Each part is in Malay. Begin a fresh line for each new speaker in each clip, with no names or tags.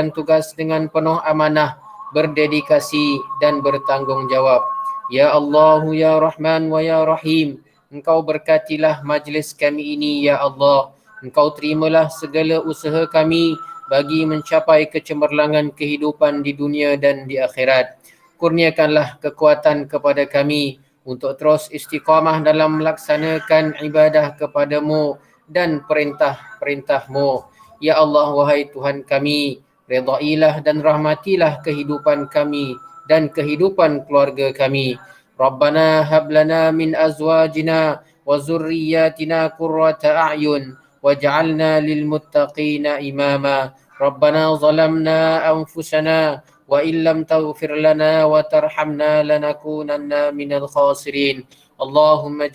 tugas dengan penuh amanah, berdedikasi dan bertanggungjawab. Ya Allah, Ya Rahman wa Ya Rahim, Engkau berkatilah majlis kami ini, Ya Allah. Engkau terimalah segala usaha kami bagi mencapai kecemerlangan kehidupan di dunia dan di akhirat. Kurniakanlah kekuatan kepada kami untuk terus istiqamah dalam melaksanakan ibadah kepadamu dan perintah-perintahmu. Ya Allah, wahai Tuhan kami, redailah dan rahmatilah kehidupan kami dan kehidupan keluarga kami. Rabbana hab lana min azwajina wa zurriyyatina qurrata a'yun waj'alna lil muttaqina imama. Rabbana zalamna anfusana wa illam taghfir lana wa tarhamna lanakunanna minal khasirin. Allahumma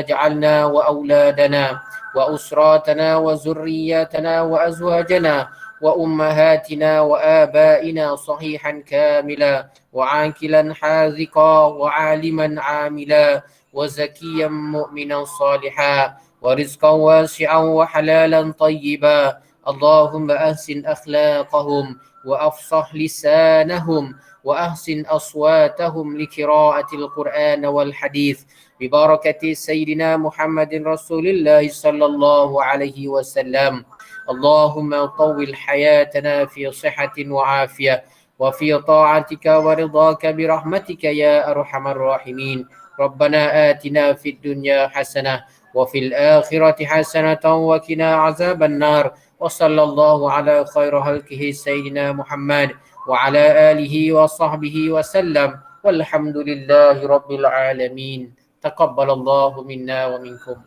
ij'alna wa auladana وأسراتنا وذرياتنا وأزواجنا وأمهاتنا وآبائنا صحيحا كاملا وعاقلا حاذقا وعالما عاملا وزكيا مؤمنا صالحا ورزقا واسعا وحلالا طيبا. اللهم أحسن أخلاقهم وأفصح لسانهم وأحسن أصواتهم لقراءة القرآن والحديث ببركة سيدنا محمد رسول الله صلى الله عليه وسلم. اللهم طول حياتنا في صحة وعافية وفي طاعتك ورضاك برحمتك يا أرحم الراحمين. ربنا آتنا في الدنيا حسنة وفي الآخرة حسنة وقنا عذاب النار. وصلى الله على خير خلقه سيدنا محمد وعلى آله وصحبه وسلم والحمد لله رب العالمين. Taqabbalallahu minna wa minkum.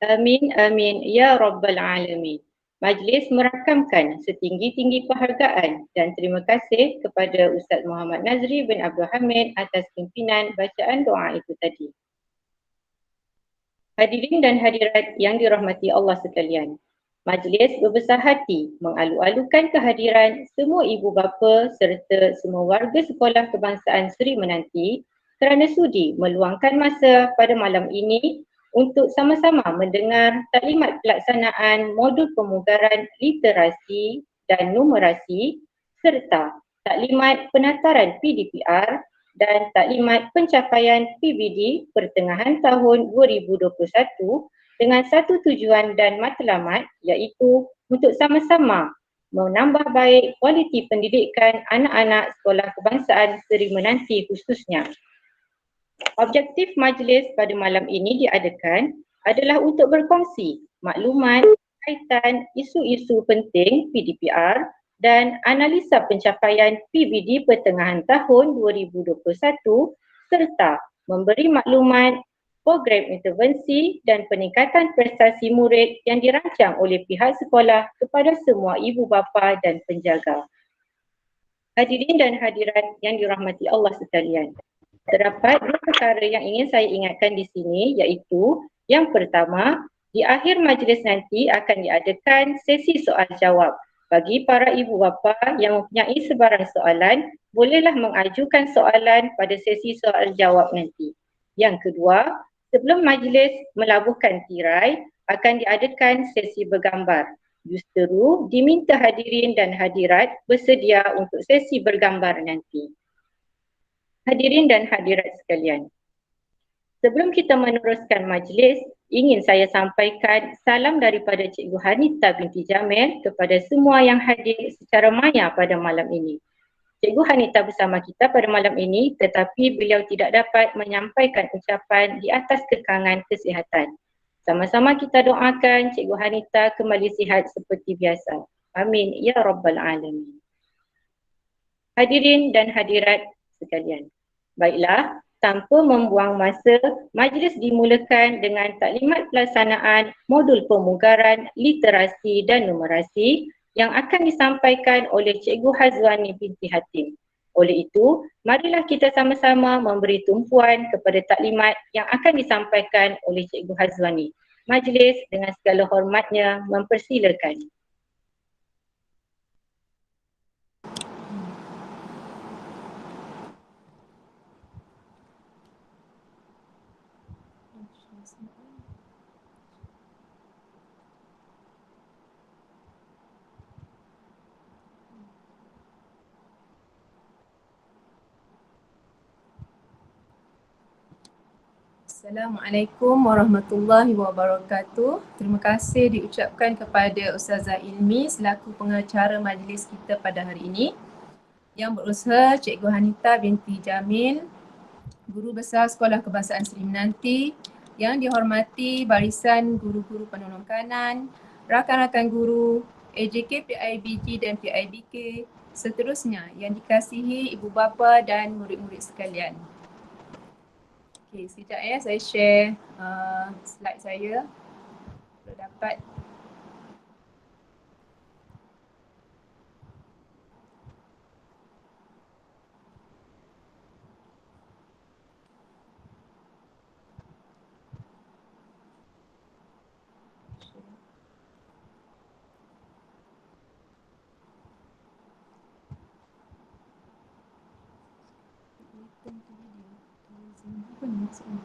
Amin, amin, ya Rabbal Alamin. Majlis merakamkan setinggi-tinggi penghargaan dan terima kasih kepada Ustaz Muhammad Nazri bin Abdul Hamid atas pimpinan bacaan doa itu tadi. Hadirin dan hadirat yang dirahmati Allah sekalian, majlis berbesar hati mengalu-alukan kehadiran semua ibu bapa serta semua warga sekolah kebangsaan Seri Menanti kerana sudi meluangkan masa pada malam ini untuk sama-sama mendengar taklimat pelaksanaan modul pemugaran literasi dan numerasi serta taklimat penataran PDPR dan taklimat pencapaian PBD pertengahan tahun 2021 dengan satu tujuan dan matlamat iaitu untuk sama-sama menambah baik kualiti pendidikan anak-anak sekolah kebangsaan Seri Menanti khususnya. Objektif majlis pada malam ini diadakan adalah untuk berkongsi maklumat kaitan isu-isu penting PDPR dan analisa pencapaian PBD pertengahan tahun 2021 serta memberi maklumat program intervensi dan peningkatan prestasi murid yang dirancang oleh pihak sekolah kepada semua ibu bapa dan penjaga. Hadirin dan hadirat yang dirahmati Allah sekalian, terdapat dua perkara yang ingin saya ingatkan di sini iaitu yang pertama, di akhir majlis nanti akan diadakan sesi soal jawab. Bagi para ibu bapa yang mempunyai sebarang soalan, bolehlah mengajukan soalan pada sesi soal jawab nanti. Yang kedua, sebelum majlis melabuhkan tirai, akan diadakan sesi bergambar. Justeru diminta hadirin dan hadirat bersedia untuk sesi bergambar nanti. Hadirin dan hadirat sekalian, sebelum kita meneruskan majlis, ingin saya sampaikan salam daripada Cikgu Hanita binti Jamil kepada semua yang hadir secara maya pada malam ini. Cikgu Hanita bersama kita pada malam ini tetapi beliau tidak dapat menyampaikan ucapan di atas kekangan kesihatan. Sama-sama kita doakan Cikgu Hanita kembali sihat seperti biasa. Amin ya Rabbal Alamin. Hadirin dan hadirat sekalian, baiklah, tanpa membuang masa, majlis dimulakan dengan taklimat pelaksanaan modul pemugaran literasi dan numerasi yang akan disampaikan oleh Cikgu Hazwani binti Hatim. Oleh itu, marilah kita sama-sama memberi tumpuan kepada taklimat yang akan disampaikan oleh Cikgu Hazwani. Majlis dengan segala hormatnya mempersilakan.
Assalamualaikum warahmatullahi wabarakatuh. Terima kasih diucapkan kepada Ustazah Ilmi selaku pengacara majlis kita pada hari ini. Yang berusaha Cikgu Hanita binti Jamil, Guru Besar Sekolah Kebangsaan Seri Menanti. Yang dihormati barisan guru-guru penolong kanan, rakan-rakan guru, AJK, PIBG dan PIBK, seterusnya yang dikasihi ibu bapa dan murid-murid sekalian. Okey, sekejap saya share slide saya untuk dapat. Apa ni maksudnya?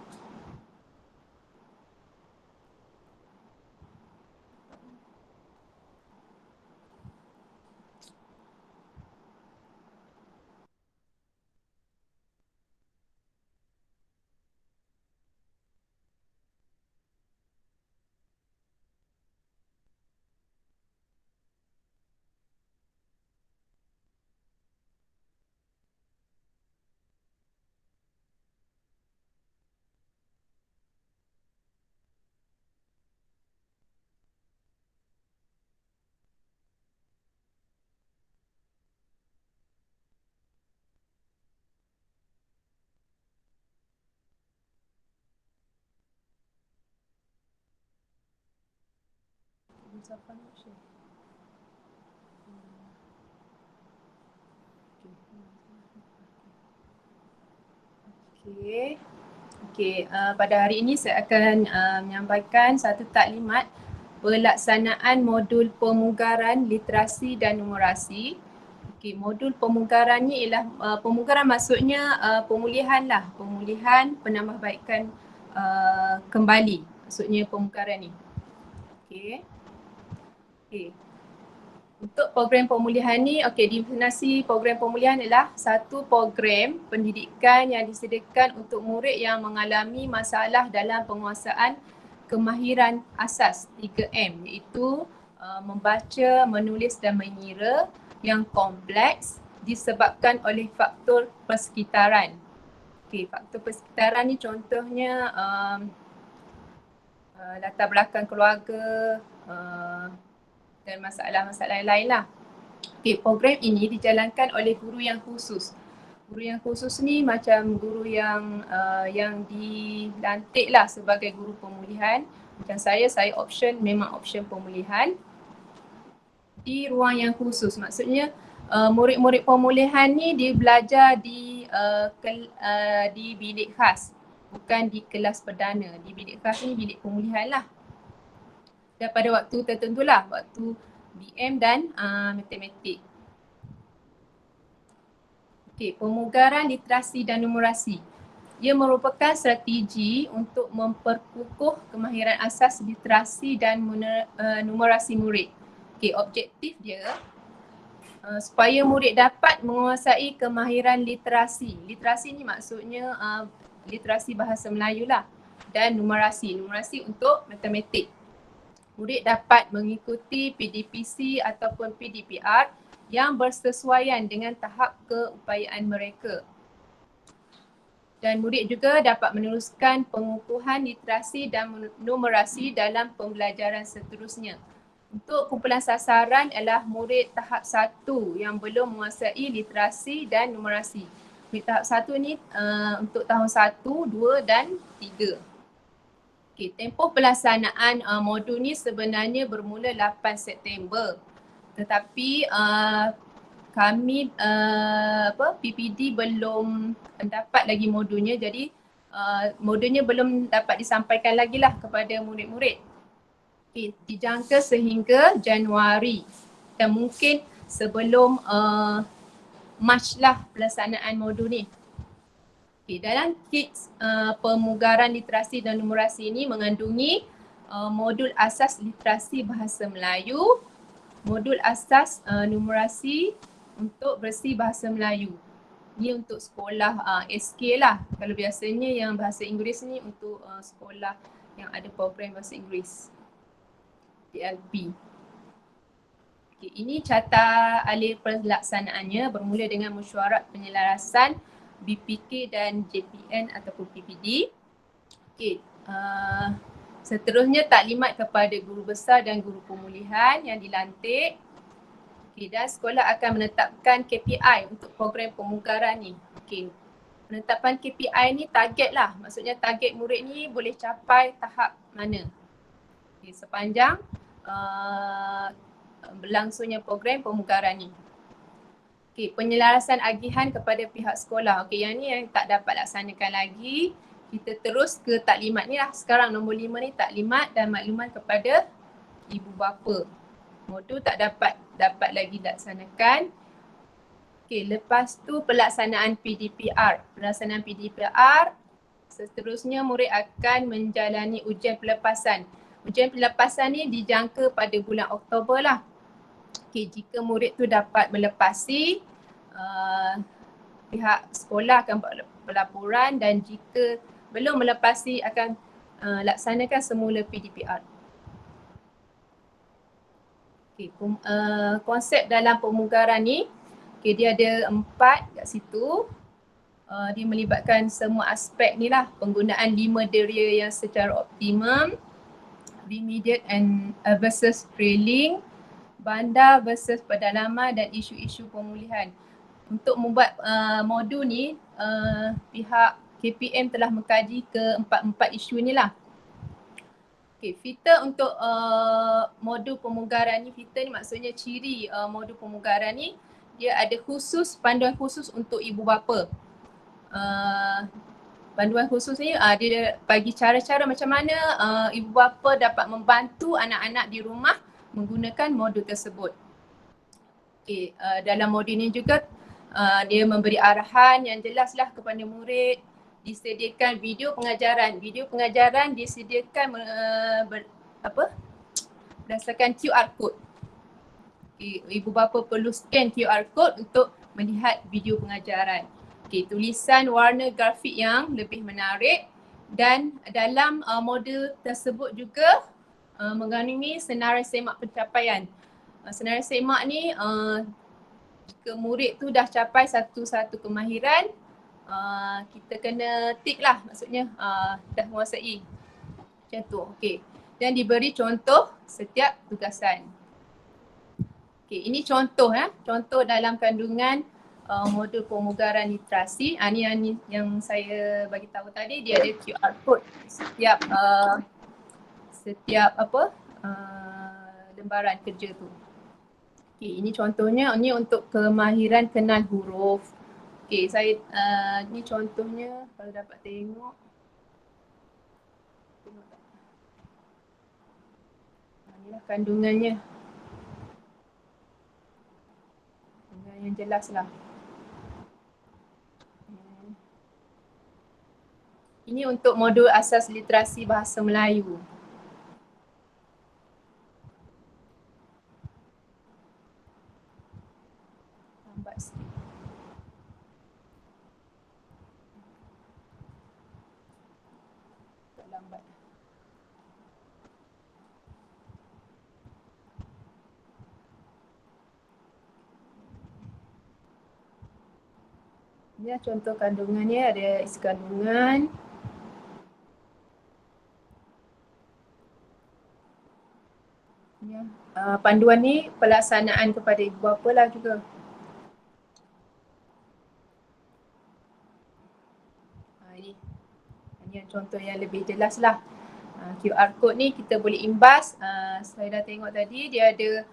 Siapa nak share? Okey. Okey, pada hari ini saya akan menyampaikan satu taklimat pelaksanaan modul pemugaran literasi dan numerasi. Okey, modul pemugarannya ialah pemugaran maksudnya pemulihan lah, pemulihan penambahbaikan kembali maksudnya pemugaran ni. Okey. Okey. Untuk program pemulihan ni, definisi program pemulihan adalah satu program pendidikan yang disediakan untuk murid yang mengalami masalah dalam penguasaan kemahiran asas 3M, iaitu membaca, menulis dan mengira yang kompleks disebabkan oleh faktor persekitaran. Okey, faktor persekitaran ni contohnya latar belakang keluarga, dan masalah-masalah lain lah. Okey, program ini dijalankan oleh guru yang khusus. Guru yang khusus ni macam guru yang dilantik lah sebagai guru pemulihan. Macam saya memang option pemulihan di ruang yang khusus. Maksudnya murid-murid pemulihan ni dia belajar di bilik khas, bukan di kelas perdana. Di bilik khas ni bilik pemulihan lah. Dan pada waktu tertentu lah, waktu BM dan matematik. Okey, pemugaran literasi dan numerasi. Ia merupakan strategi untuk memperkukuh kemahiran asas literasi dan numerasi murid. Okey, objektif dia supaya murid dapat menguasai kemahiran literasi. Literasi ni maksudnya literasi bahasa Melayu lah, dan numerasi. Numerasi untuk matematik. Murid dapat mengikuti PDPC ataupun PDPR yang bersesuaian dengan tahap keupayaan mereka. Dan murid juga dapat meneruskan pengukuhan literasi dan numerasi dalam pembelajaran seterusnya. Untuk kumpulan sasaran adalah murid tahap 1 yang belum menguasai literasi dan numerasi. Murid tahap 1 ni untuk tahun 1, 2 dan 3. Okey, tempoh pelaksanaan modul ni sebenarnya bermula 8 September. Tetapi kami PPD belum dapat lagi modulnya, jadi modulnya belum dapat disampaikan lagi lah kepada murid-murid. Okey, dijangka sehingga Januari dan mungkin sebelum Mac lah pelaksanaan modul ni. Okay, dalam kit pemugaran literasi dan numerasi ini mengandungi modul asas literasi bahasa Melayu, modul asas numerasi untuk bersih bahasa Melayu. Ni untuk sekolah SK lah. Kalau biasanya yang bahasa Inggeris ni untuk sekolah yang ada program bahasa Inggeris. DLP. Okay, ini carta alih pelaksanaannya bermula dengan mesyuarat penyelarasan BPK dan JPN ataupun PPD. Okay, seterusnya taklimat kepada guru besar dan guru pemulihan yang dilantik. Okay, dan sekolah akan menetapkan KPI untuk program pemugaran ni. Okay, penetapan KPI ni target lah. Maksudnya target murid ni boleh capai tahap mana. Okay, sepanjang berlangsungnya program pemugaran ni. Okay, penyelarasan agihan kepada pihak sekolah. Okay, yang ni yang tak dapat laksanakan lagi. Kita terus ke taklimat ni lah. Sekarang nombor 5 ni taklimat dan makluman kepada ibu bapa. Modul tak dapat lagi laksanakan. Okay, lepas tu pelaksanaan PDPR. Pelaksanaan PDPR, seterusnya murid akan menjalani ujian pelepasan. Ujian pelepasan ni dijangka pada bulan Oktober lah. Okay, jika murid tu dapat melepasi, pihak sekolah akan buat pelaporan, dan jika belum melepasi akan laksanakan semula PDPR. Okay, konsep dalam pemugaran ni, okay, dia ada 4 kat situ. Dia melibatkan semua aspek ni lah. Penggunaan 5 deria yang secara optimum, remediate and versus trailing, bandar versus pedalaman dan isu-isu pemulihan. Untuk membuat modul ni, pihak KPM telah mengkaji ke 4 isu ni lah. Okay, filter untuk modul pemugaran ni, filter ni maksudnya ciri modul pemugaran ni, dia ada khusus, panduan khusus untuk ibu bapa. Panduan khusus ni dia bagi cara-cara macam mana ibu bapa dapat membantu anak-anak di rumah menggunakan modul tersebut. Okay, dalam modul ni juga dia memberi arahan yang jelaslah kepada murid. Disediakan video pengajaran. Video pengajaran disediakan berdasarkan QR code. Okay, ibu bapa perlu scan QR code untuk melihat video pengajaran. Okay, tulisan warna grafik yang lebih menarik, dan dalam modul tersebut juga mengandungi senarai semak pencapaian. Senarai semak ni jika murid tu dah capai satu kemahiran, kita kena tick lah, maksudnya dah menguasai macam tu. Okay. Dan diberi contoh setiap tugasan. Okay, ini contoh contoh dalam kandungan modul pemugaran literasi. Ni yang saya bagi tahu tadi, dia ada QR code setiap lembaran kerja tu. Okay, ini contohnya, ini untuk kemahiran kenal huruf. Okay, saya ni contohnya kalau dapat tengok. Inilah kandungannya. Yang jelas lah. Ini untuk modul asas literasi bahasa Melayu. Lambat sikit. Tak lambat. Ini contoh kandungannya, ada isi kandungan. Panduan ni pelaksanaan kepada ibu bapa lah juga. Ini yang contoh yang lebih jelas lah. QR code ni kita boleh imbas. Saya dah tengok tadi dia ada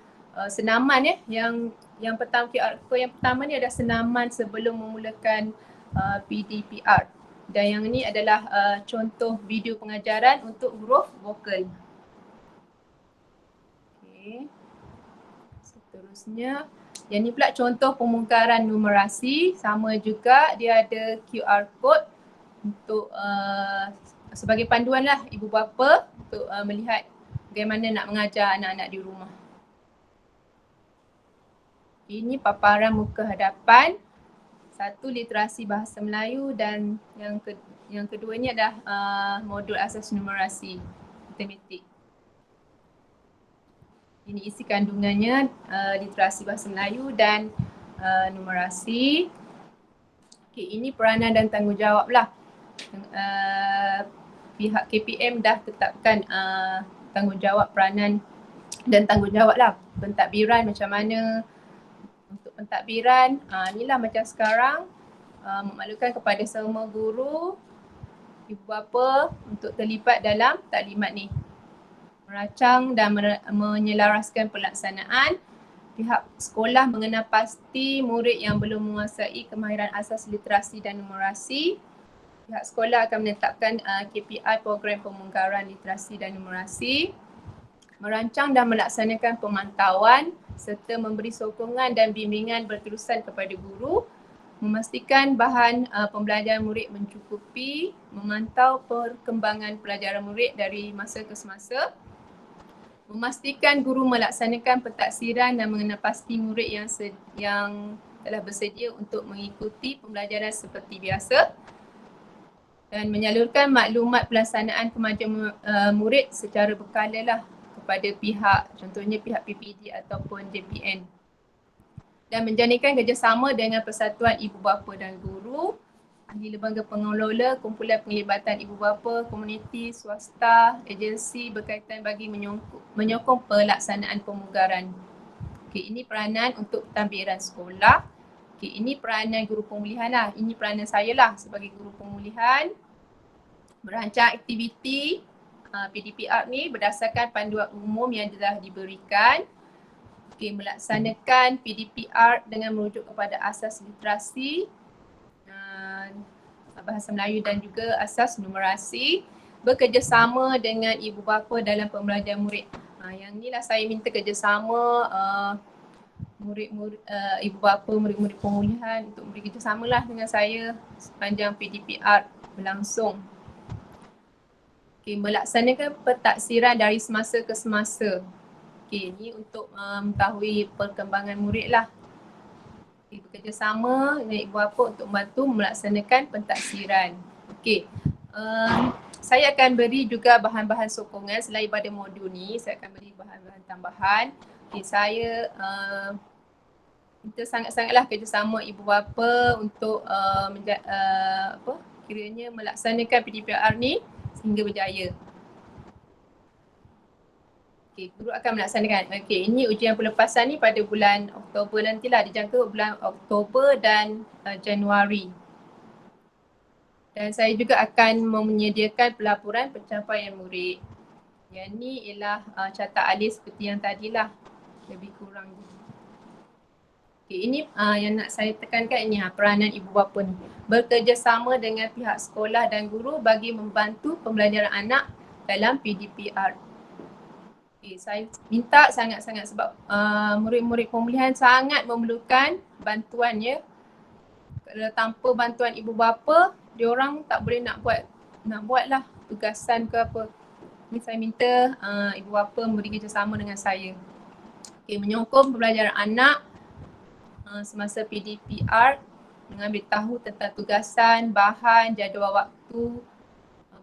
senaman yang pertama, QR code yang pertama ni ada senaman sebelum memulakan PDPR. Dan yang ni adalah contoh video pengajaran untuk huruf vokal. Okay. Seterusnya, yang ni pula contoh pemugaran numerasi. Sama juga, dia ada QR code untuk sebagai panduan lah ibu bapa untuk melihat bagaimana nak mengajar anak-anak di rumah. Ini paparan muka hadapan. Satu literasi bahasa Melayu dan yang keduanya adalah modul asas numerasi matematik. Ini isi kandungannya, literasi bahasa Melayu dan numerasi. Okay, ini peranan dan tanggungjawab lah. Pihak KPM dah tetapkan tanggungjawab peranan dan tanggungjawab lah. Pentadbiran macam mana. Untuk pentadbiran, inilah macam sekarang, memerlukan kepada semua guru, ibu bapa untuk terlibat dalam taklimat ni. Merancang dan menyelaraskan pelaksanaan. Pihak sekolah mengenal pasti murid yang belum menguasai kemahiran asas literasi dan numerasi. Pihak sekolah akan menetapkan KPI program pemungkaran literasi dan numerasi. Merancang dan melaksanakan pemantauan serta memberi sokongan dan bimbingan berterusan kepada guru. Memastikan bahan pembelajaran murid mencukupi. Memantau perkembangan pelajaran murid dari masa ke semasa. Memastikan guru melaksanakan pentaksiran dan mengenal pasti murid yang telah bersedia untuk mengikuti pembelajaran seperti biasa dan menyalurkan maklumat pelaksanaan kemajuan murid secara berkala lah kepada pihak, contohnya pihak PPD ataupun JPN, dan menjadikan kerjasama dengan Persatuan Ibu Bapa dan Guru, ahli lembaga pengelola, kumpulan penglibatan ibu bapa, komuniti, swasta, agensi berkaitan bagi menyokong pelaksanaan pemugaran. Okey, ini peranan untuk pentadbiran sekolah. Okey, ini peranan guru pemulihan lah. Ini peranan saya lah sebagai guru pemulihan. Merancang aktiviti PDPR ni berdasarkan panduan umum yang telah diberikan. Okey, melaksanakan PDPR dengan merujuk kepada asas literasi, bahasa Melayu dan juga asas numerasi, bekerjasama dengan ibu bapa dalam pembelajaran murid. Yang inilah saya minta kerjasama murid-murid, ibu bapa, murid-murid pemulihan untuk bekerjasamalah dengan saya sepanjang PDPR berlangsung. Okay, melaksanakan pentaksiran dari semasa ke semasa. Okay, ini untuk mengetahui perkembangan murid lah. Bekerjasama dengan ibu bapa untuk membantu melaksanakan pentaksiran. Okey, saya akan beri juga bahan-bahan sokongan selain pada modul ni. Saya akan beri bahan-bahan tambahan. Okey, saya minta sangat-sangatlah kerjasama ibu bapa untuk kiranya melaksanakan PDPR ni sehingga berjaya. Okey, guru akan melaksanakan. Okey, ini ujian pelepasan ni pada bulan Oktober nantilah, dijangka bulan Oktober dan Januari. Dan saya juga akan menyediakan pelaporan pencapaian murid. Yang ni ialah catat alis seperti yang tadilah, lebih kurang. Okey, ini yang nak saya tekankan ini peranan ibu bapa ni. Bekerjasama dengan pihak sekolah dan guru bagi membantu pembelajaran anak dalam PDPR. Okay, saya minta sangat-sangat sebab murid-murid pemulihan sangat memerlukan bantuan ya. Kalau tanpa bantuan ibu bapa, diorang tak boleh nak buatlah tugasan ke apa. Ini saya minta ibu bapa memberi kerjasama dengan saya. Okay, menyokong pembelajaran anak semasa PDPR, mengambil tahu tentang tugasan, bahan, jadual waktu,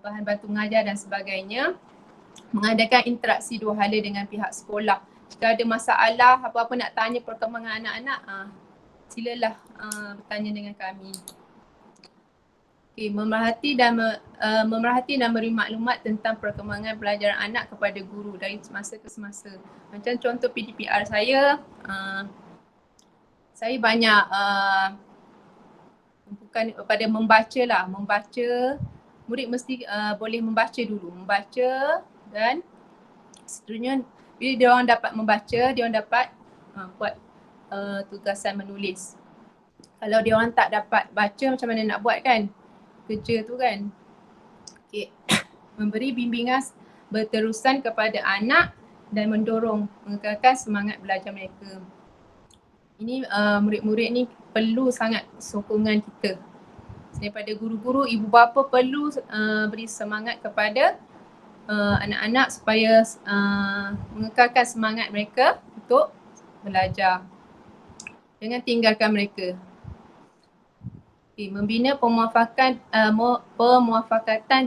bahan bantu mengajar dan sebagainya. Mengadakan interaksi dua hala dengan pihak sekolah. Jika ada masalah, apa-apa nak tanya perkembangan anak-anak, silalah bertanya dengan kami. Okay, memerhati dan beri maklumat tentang perkembangan pelajaran anak kepada guru dari semasa ke semasa. Macam contoh PDPR saya banyak bukan pada membaca lah. Membaca, murid mesti boleh membaca dulu. Membaca dan seterusnya bila dia orang dapat membaca, dia orang dapat buat tugasan menulis. Kalau dia orang tak dapat baca, macam mana nak buat kan kerja tu kan. Okay. Memberi bimbingan berterusan kepada anak dan mendorong mengekalkan semangat belajar mereka. Ini murid-murid ni perlu sangat sokongan kita. Daripada guru-guru, ibu bapa perlu beri semangat kepada anak-anak supaya mengekalkan semangat mereka untuk belajar. Jangan tinggalkan mereka. Membina pemuafakatan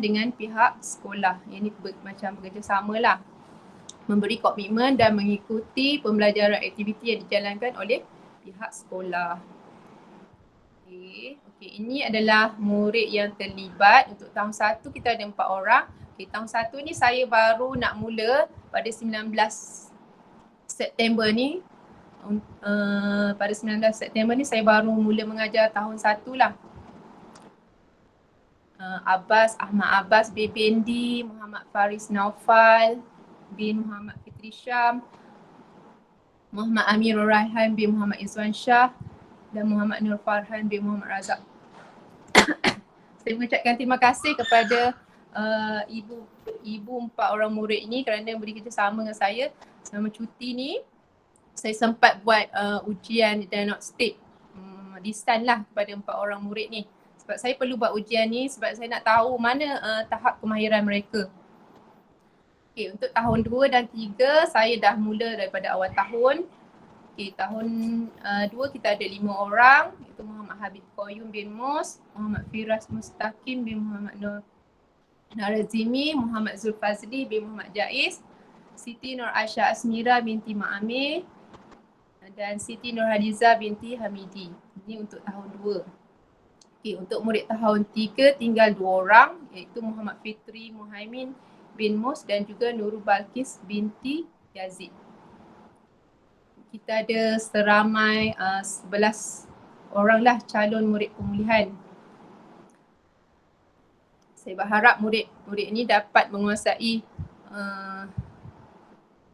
dengan pihak sekolah. Ini macam bekerjasama lah. Memberi komitmen dan mengikuti pembelajaran aktiviti yang dijalankan oleh pihak sekolah. Okey, ini adalah murid yang terlibat. Untuk tahun 1 kita ada 4 orang. Tahun 1 ni saya baru nak mula pada 19 September ni. Pada 19 September ni saya baru mula mengajar tahun 1 lah. Ahmad Abbas bin Bendi, Muhammad Faris Naufal bin Muhammad Fitri Syam, Muhammad Amirul Raihan bin Muhammad Izwan Shah dan Muhammad Nur Farhan bin Muhammad Razak. Saya mengucapkan terima kasih kepada ibu 4 orang murid ini kerana beri kerjasama dengan saya selama cuti ni. Saya sempat buat ujian diagnostik distan lah kepada 4 orang murid ni. Sebab saya perlu buat ujian ni sebab saya nak tahu mana tahap kemahiran mereka. Untuk tahun 2 dan 3 saya dah mula daripada awal tahun. Tahun 2 kita ada 5 orang, iaitu Muhammad Habib Qayyum bin Mus, Muhammad Firas Mustaqim bin Muhammad Nur Narazimi, Muhammad Zulfazli bin Muhammad Jaiz, Siti Nur Aisyah Asmira binti Ma'amir dan Siti Nur Hadiza binti Hamidi. Ini untuk tahun 2. Untuk murid tahun 3 tinggal 2 orang, iaitu Muhammad Fitri Muhaimin bin Mus dan juga Nurul Balkis binti Yazid. Kita ada seramai 11 orang lah calon murid pemulihan. Saya berharap murid-murid ni dapat menguasai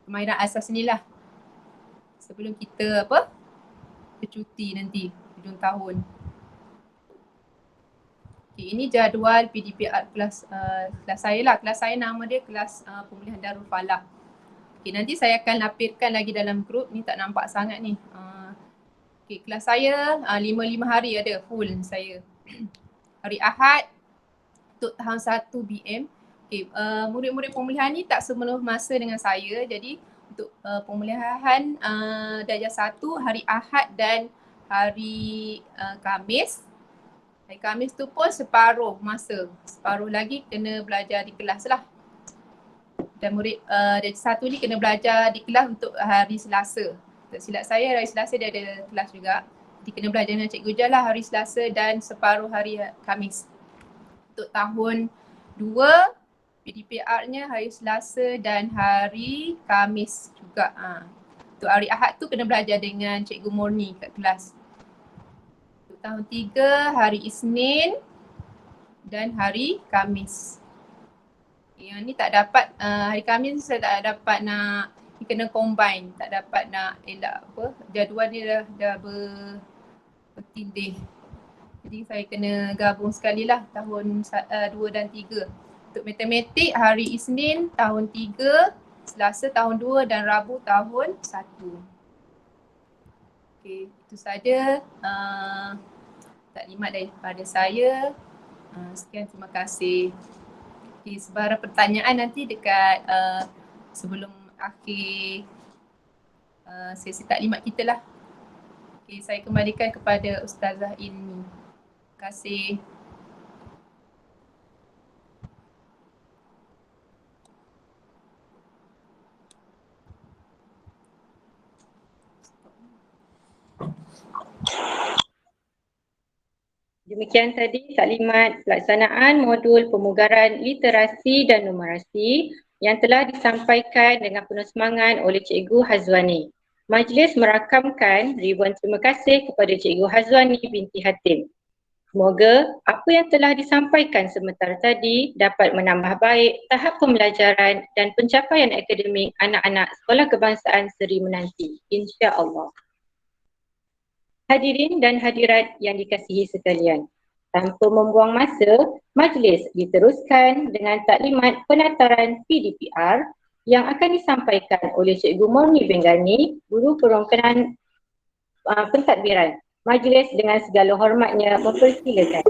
kemahiran asas ni lah sebelum kita bercuti nanti hujung tahun. Ini jadual PDPR kelas saya lah. Kelas saya nama dia kelas pemulihan Darul Falah. Nanti saya akan lapirkan lagi dalam grup ni, tak nampak sangat ni. Kelas saya 5 hari ada full saya. Hari Ahad untuk tahun 1 BM. Murid-murid pemulihan ni tak sepenuh masa dengan saya. Jadi untuk pemulihan darjah 1 hari Ahad dan hari Khamis. Hari Khamis tu pun separuh masa. Separuh lagi kena belajar di kelas lah. Dan murid darjah 1 ni kena belajar di kelas untuk hari Selasa. Tak silap saya hari Selasa dia ada kelas juga. Jadi kena belajar dengan Cikgu Jah lah hari Selasa dan separuh hari Khamis. Untuk tahun 2, PDPR-nya hari Selasa dan hari Khamis juga. Untuk hari Ahad tu kena belajar dengan Cikgu Murni kat kelas. Untuk tahun 3, hari Isnin dan hari Khamis. Yang ni tak dapat, hari Khamis saya tak dapat nak, ni kena combine, tak dapat nak elak jadual dia dah bertindih. Jadi saya kena gabung sekali lah tahun 2 dan 3. Untuk matematik hari Isnin tahun 3, Selasa tahun 2 dan Rabu tahun 1. Itu saja taklimat daripada saya. Sekian, terima kasih. Sebarang pertanyaan nanti dekat sebelum akhir sesi taklimat kita lah. Saya kembalikan kepada Ustazah Ilmi. Terima kasih.
Demikian tadi taklimat pelaksanaan modul pemugaran literasi dan numerasi yang telah disampaikan dengan penuh semangat oleh Cikgu Hazwani. Majlis merakamkan ribuan terima kasih kepada Cikgu Hazwani binti Hatim. Semoga apa yang telah disampaikan sebentar tadi dapat menambah baik tahap pembelajaran dan pencapaian akademik anak-anak Sekolah Kebangsaan Seri Menanti, insya-Allah. Hadirin dan hadirat yang dikasihi sekalian, tanpa membuang masa, majlis diteruskan dengan taklimat penataran PDPR yang akan disampaikan oleh Cikgu Murni Benggani, Guru Perongkanan Pentadbiran. Majlis dengan segala hormatnya mempersilakan.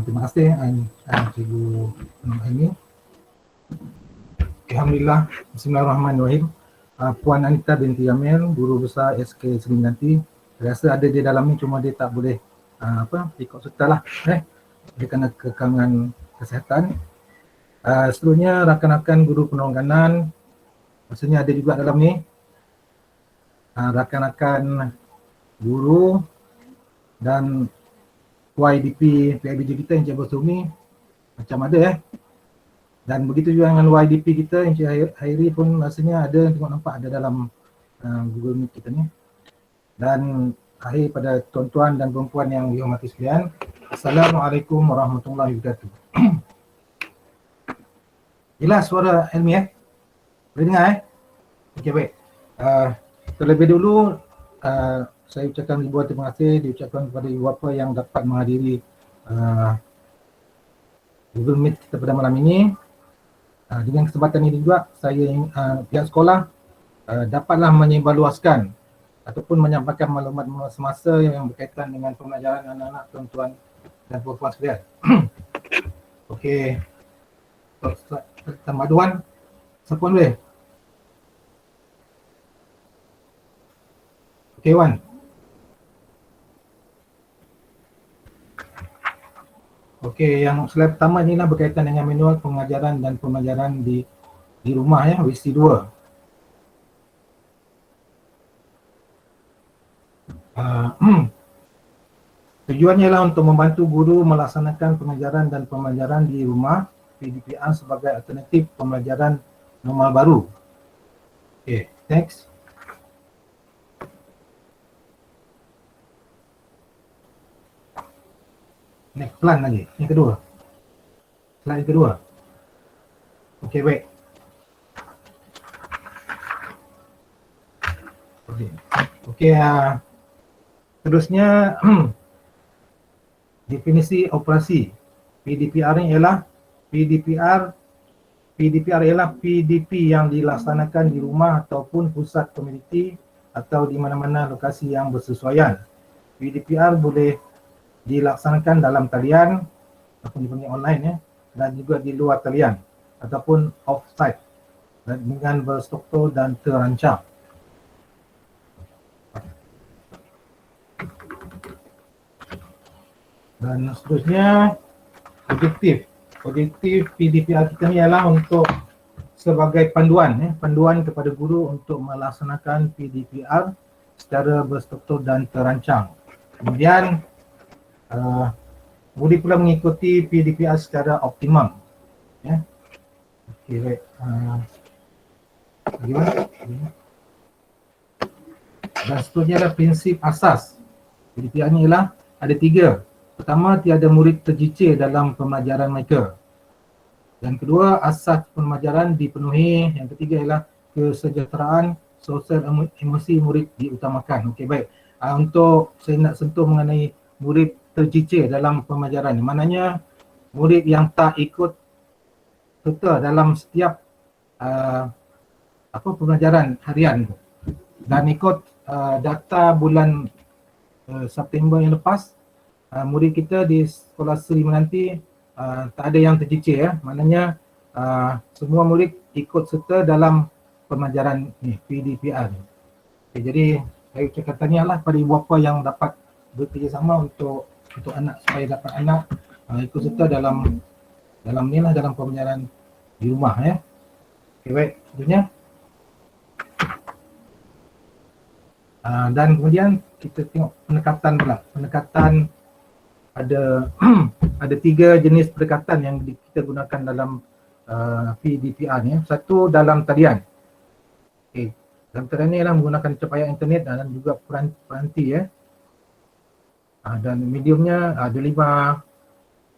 Terima kasih Cikgu Nur Aini. Alhamdulillah, bismillahirrahmanirrahim. Puan Anita binti Yamil, Guru Besar SK Seri Menanti. Rasa ada di dalam ni, cuma dia tak boleh ikut serta lah. Dia kena kekangan kesihatan. Seterusnya rakan-rakan guru penerangganan, maksudnya ada juga dalam ni. Rakan-rakan guru dan YDP PIBG kita, Encik Bosumi, macam ada dan begitu juga dengan YDP kita, Encik Hairi pun rasanya ada, tengok nampak ada dalam Google Meet kita ni. Dan akhir pada tuan-tuan dan perempuan yang dihormati sekalian, Assalamualaikum warahmatullahi wabarakatuh. Jelas suara Helmi boleh dengar Okey, baik. Terlebih dulu saya ucapkan ribuan terima kasih diucapkan kepada ibu bapa yang dapat menghadiri Google Meet kita pada malam ini. Dengan kesempatan ini juga saya pihak sekolah dapatlah menyebarluaskan ataupun menyampaikan maklumat semasa yang berkaitan dengan pembelajaran anak-anak tuan-tuan dan puan-puan sekalian. Okey. Tamaduan siapa boleh? Okey, Wan. Okey, yang slide pertama ni lah berkaitan dengan manual pengajaran dan pembelajaran di rumah WC 2. Tujuannya lah untuk membantu guru melaksanakan pengajaran dan pembelajaran di rumah PDPR sebagai alternatif pembelajaran normal baru. Okey, next. Next, pelan lagi. Yang kedua. Slide yang kedua. Okey, baik. Okey, terusnya definisi operasi PDPR ni ialah PDPR ialah PDP yang dilaksanakan di rumah ataupun pusat komuniti atau di mana-mana lokasi yang bersesuaian. PDPR boleh dilaksanakan dalam talian ataupun dipanggil online dan juga di luar talian ataupun off-site dengan berstruktur dan terancang. Dan seterusnya objektif PDPR kita ni ialah untuk sebagai panduan kepada guru untuk melaksanakan PDPR secara berstruktur dan terancang. Kemudian murid pula mengikuti PDPR secara optimum. Okey, baik. Bagaimana? Dan seterusnya adalah prinsip asas PDPR ni ialah ada 3. Pertama, tiada murid tercicir dalam pembelajaran mereka. Yang kedua, asas pembelajaran dipenuhi. Yang ketiga ialah kesejahteraan sosial emosi murid diutamakan. Okey, baik. Untuk saya nak sentuh mengenai murid tercicir dalam pembelajaran ni. Maknanya murid yang tak ikut serta dalam setiap pembelajaran harian dan ikut data bulan September yang lepas, murid kita di sekolah Seri Menanti tak ada yang tercicir Maknanya semua murid ikut serta dalam pembelajaran ni, PDPR ni. Okay, jadi saya ucapkan tahniahlah pada ibu bapa yang dapat bekerjasama untuk anak supaya dapat anak ikut serta dalam ni lah, dalam pembelajaran di rumah Okay, baik, seterusnya. Dan kemudian kita tengok pendekatan pula. Pendekatan ada 3 jenis pendekatan yang kita gunakan dalam PDPR ni. Satu, dalam talian. Okay. Dalam talian ni adalah menggunakan capaian internet dan juga peranti dan mediumnya ada 5,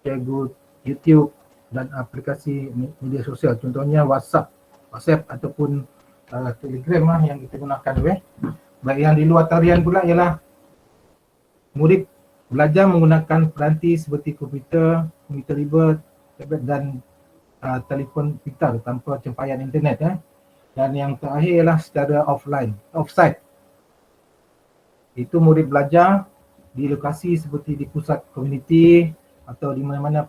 Facebook, YouTube dan aplikasi media sosial. Contohnya WhatsApp ataupun Telegram yang kita gunakan Baik, yang di luar talian pula ialah murid belajar menggunakan peranti seperti komputer riba, tablet dan telefon pintar tanpa campaian internet Dan yang terakhir ialah secara offsite. Itu murid belajar di lokasi seperti di pusat komuniti atau di mana-mana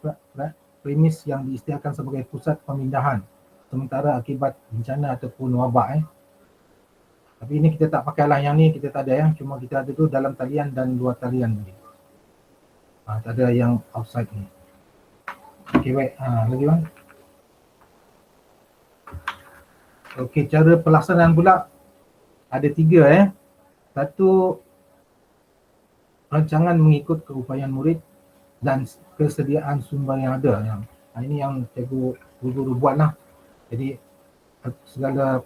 premis yang disediakan sebagai pusat pemindahan sementara akibat bencana ataupun wabak Tapi ini kita tak pakai lah, yang ni kita tak ada ya. Cuma kita ada tu dalam talian dan luar talian ni. Tak ada yang outside ni. Okay, baik. Lagi bang. Okay, cara pelaksanaan pula ada 3 Satu, rancangan mengikut keupayaan murid dan kesediaan sumber yang ada. Ini yang cikgu guru buat lah. Jadi segala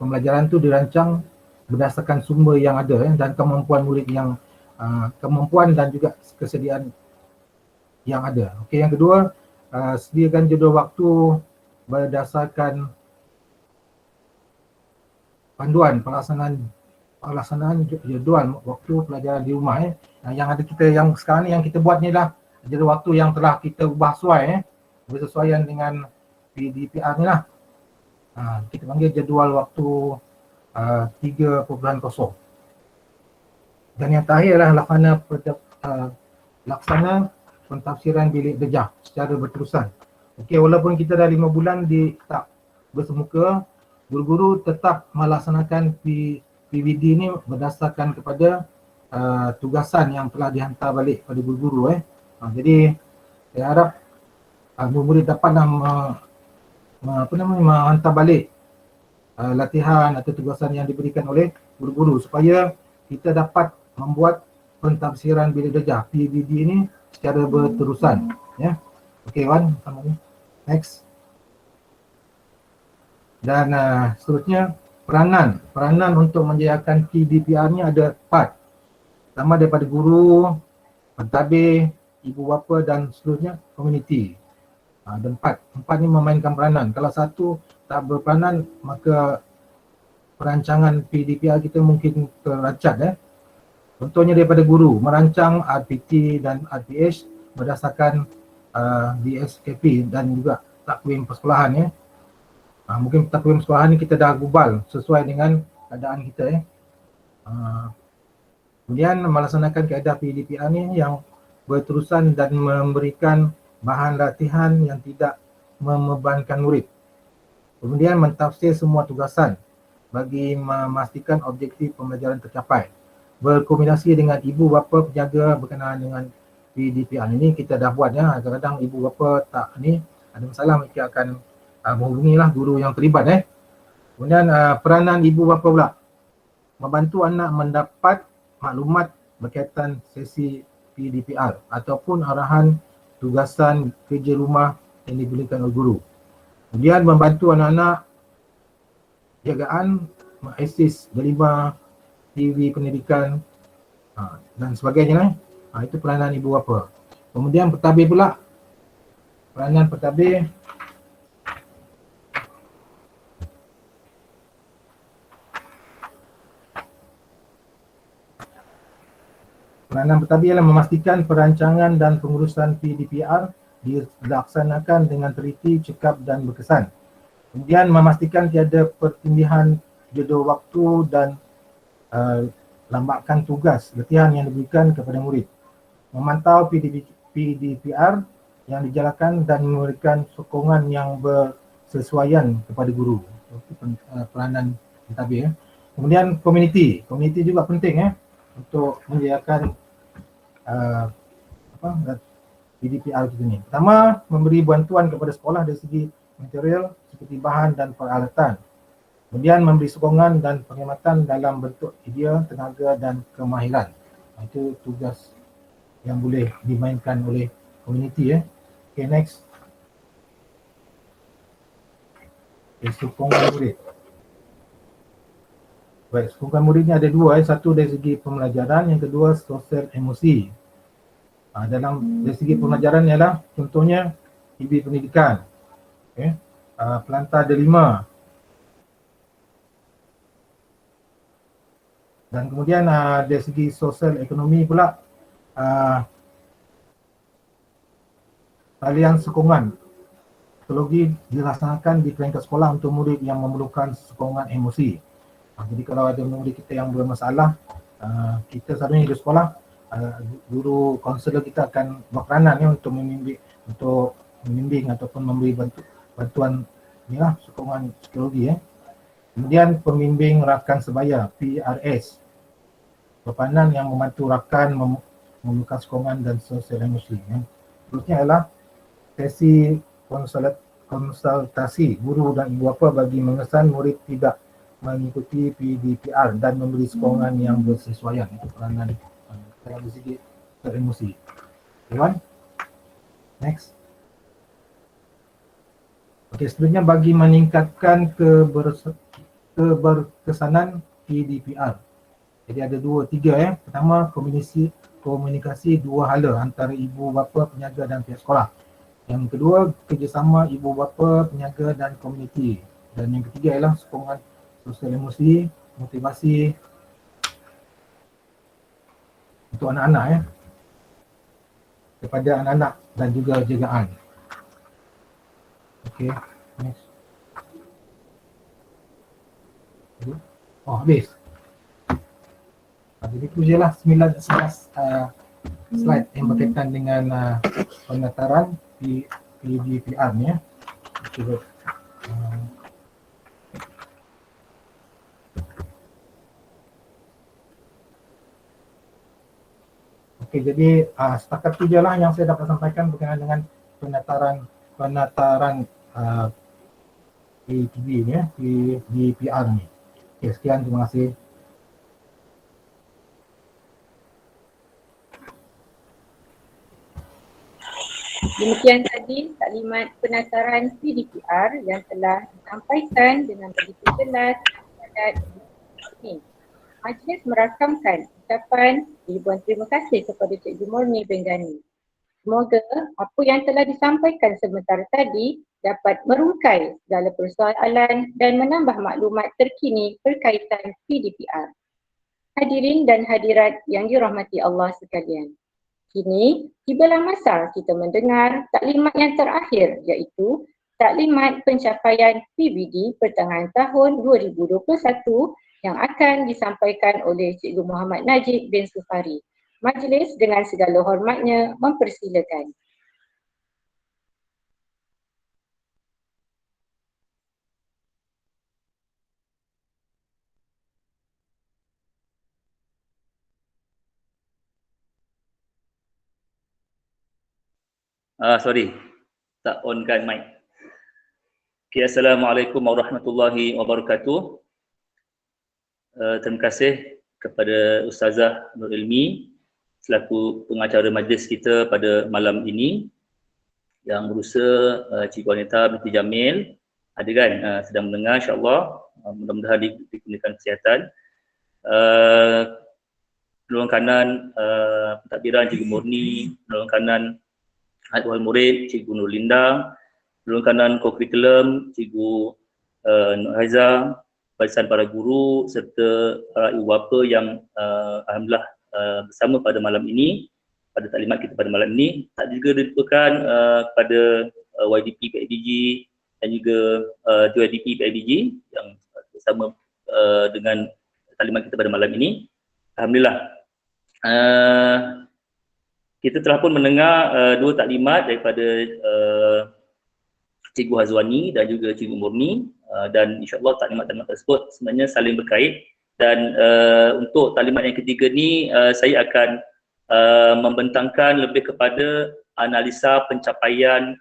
pembelajaran tu dirancang berdasarkan sumber yang ada dan kemampuan murid yang kemampuan dan juga kesediaan yang ada. Okey, yang kedua, sediakan jadual waktu berdasarkan panduan pelaksanaan jadual waktu pelajaran di rumah. Yang ada kita yang sekarang ni yang kita buat ni lah jadual waktu yang telah kita ubah sesuai bersesuaian dengan PDPR ni lah. Kita panggil jadual waktu 3.0. Dan yang terakhir adalah laksana pentafsiran bilik darjah secara berterusan. Okey, walaupun kita dah 5 bulan tak bersemuka, guru-guru tetap melaksanakan PVD ni berdasarkan kepada tugasan yang telah dihantar balik pada guru-guru. Jadi saya harap murid dapatlah menghantar balik latihan atau tugasan yang diberikan oleh guru-guru supaya kita dapat membuat pentafsiran bilik darjah PVD ini secara berterusan. Okey, Wan, next. Dan seterusnya peranan untuk menjayakan PDPR ni ada 4. Pertama daripada guru, pentadbir, ibu bapa dan seterusnya komuniti. Dan 4 ni memainkan peranan. Kalau satu tak berperanan, maka perancangan PDPR kita mungkin teracat. Contohnya daripada guru, merancang RPT dan RPH berdasarkan DSKP dan juga takwim persekolahan. Mungkin takwim persekolahan ni kita dah gubal sesuai dengan keadaan kita. Kemudian melaksanakan kaedah PDPR ni yang berterusan dan memberikan bahan latihan yang tidak membebankan murid. Kemudian mentafsir semua tugasan bagi memastikan objektif pembelajaran tercapai. Berkombinasi dengan ibu bapa penjaga berkenaan dengan PDPR ini kita dah buat ya. Kadang-kadang ibu bapa tak ni ada masalah, mereka akan menghubungilah guru yang terlibat. Kemudian peranan ibu bapa pula membantu anak mendapat maklumat berkaitan sesi PDPR ataupun arahan tugasan kerja rumah yang diberikan oleh guru. Kemudian membantu anak-anak jagaan, mengasis delima TV pendidikan dan sebagainya. Itu peranan ibu bapa. Kemudian pentadbir pula. Peranan pentadbir ialah memastikan perancangan dan pengurusan PDPR dilaksanakan dengan teliti, cekap dan berkesan. Kemudian memastikan tiada pertindihan jadual waktu dan lambakan tugas latihan yang diberikan kepada murid. Memantau PDPR yang dijalankan dan memberikan sokongan yang bersesuaian kepada guru. Itu peranan pentadbir. Kemudian komuniti juga penting untuk menjayakan PDPR kita ni. Pertama, memberi bantuan kepada sekolah dari segi material seperti bahan dan peralatan. Kemudian memberi sokongan dan perkhidmatan dalam bentuk idea, tenaga dan kemahiran. Itu tugas yang boleh dimainkan oleh komuniti. Okay, next. Sokongan murid. Baik, sokongan murid ni ada 2. Satu dari segi pembelajaran, yang kedua sosial emosi. Dari segi pembelajaran ialah contohnya TV pendidikan. Pelantar delima. Dan kemudian dari segi sosial ekonomi pula talian sokongan psikologi dilaksanakan di peringkat sekolah untuk murid yang memerlukan sokongan emosi. Jadi kalau ada murid kita yang bermasalah, kita selalunya di sekolah, guru konselor kita akan berperanan untuk membimbing ataupun memberi bantuan inilah sokongan psikologi. Kemudian pembimbing rakan sebaya PRS, berpandang yang membantu rakan membuka sokongan dan sosial emosi. Yang seterusnya adalah sesi konsultasi guru dan ibu bapa bagi mengesan murid tidak mengikuti PDPR dan memberi sokongan yang bersesuaian. Itu peranan dalam segi emosi. Okay, one. Next. Okey, seterusnya bagi meningkatkan keberkesanan PDPR. Jadi ada tiga ya. Pertama, komunikasi dua hala antara ibu bapa, penjaga dan pihak sekolah. Yang kedua, kerjasama ibu bapa, penjaga dan komuniti. Dan yang ketiga ialah sokongan sosial emosi, motivasi untuk anak-anak ya. Kepada anak-anak dan juga jagaan. Okey, next. Oh, habis. Jadi itu je lah 9 slide yang berkaitan dengan pendaftaran PDPR ni ya. Okay, Okey, jadi setakat tu je lah yang saya dapat sampaikan berkenaan dengan pendaftaran PTB ni ya, PDPR ni. Okey, sekian, terima kasih.
Demikian tadi taklimat pendaftaran PDPR yang telah disampaikan dengan begitu jelas padat ini. Majlis merakamkan ucapan ribuan terima kasih kepada Cikgu Murni Benggani. Semoga apa yang telah disampaikan sebentar tadi dapat merungkai segala persoalan dan menambah maklumat terkini berkaitan PDPR. Hadirin dan hadirat yang dirahmati Allah sekalian. Kini, tibalah masa kita mendengar taklimat yang terakhir iaitu taklimat pencapaian PBD pertengahan tahun 2021 yang akan disampaikan oleh Cikgu Muhammad Najib bin Sufari. Majlis dengan segala hormatnya mempersilakan.
Sorry, tak on kan mic. Okay, Assalamualaikum warahmatullahi wabarakatuh. Terima kasih kepada Ustazah Nur Ilmi selaku pengacara majlis kita pada malam ini, yang berusaha Cikgu Wanita binti Jamil ada kan sedang mendengar, insyaAllah mudah-mudahan digunakan kesihatan. Penolong kanan pentadbiran Cikgu Murni, penolong kanan Wal Murid Cikgu Nur Linda, penolong kanan co-curriculum Cikgu Nur Haiza, barisan para guru serta para ibu bapa yang alhamdulillah bersama pada malam ini, pada taklimat kita pada malam ini. Tak juga dilupakan kepada YDP PIBG dan juga JYDP PIBG yang bersama dengan taklimat kita pada malam ini. Alhamdulillah. Kita telah pun mendengar dua taklimat daripada Cikgu Hazwani dan juga Cikgu Murni, dan insyaAllah taklimat-taklimat tersebut sebenarnya saling berkait. Dan untuk taklimat yang ketiga ni saya akan membentangkan lebih kepada analisa pencapaian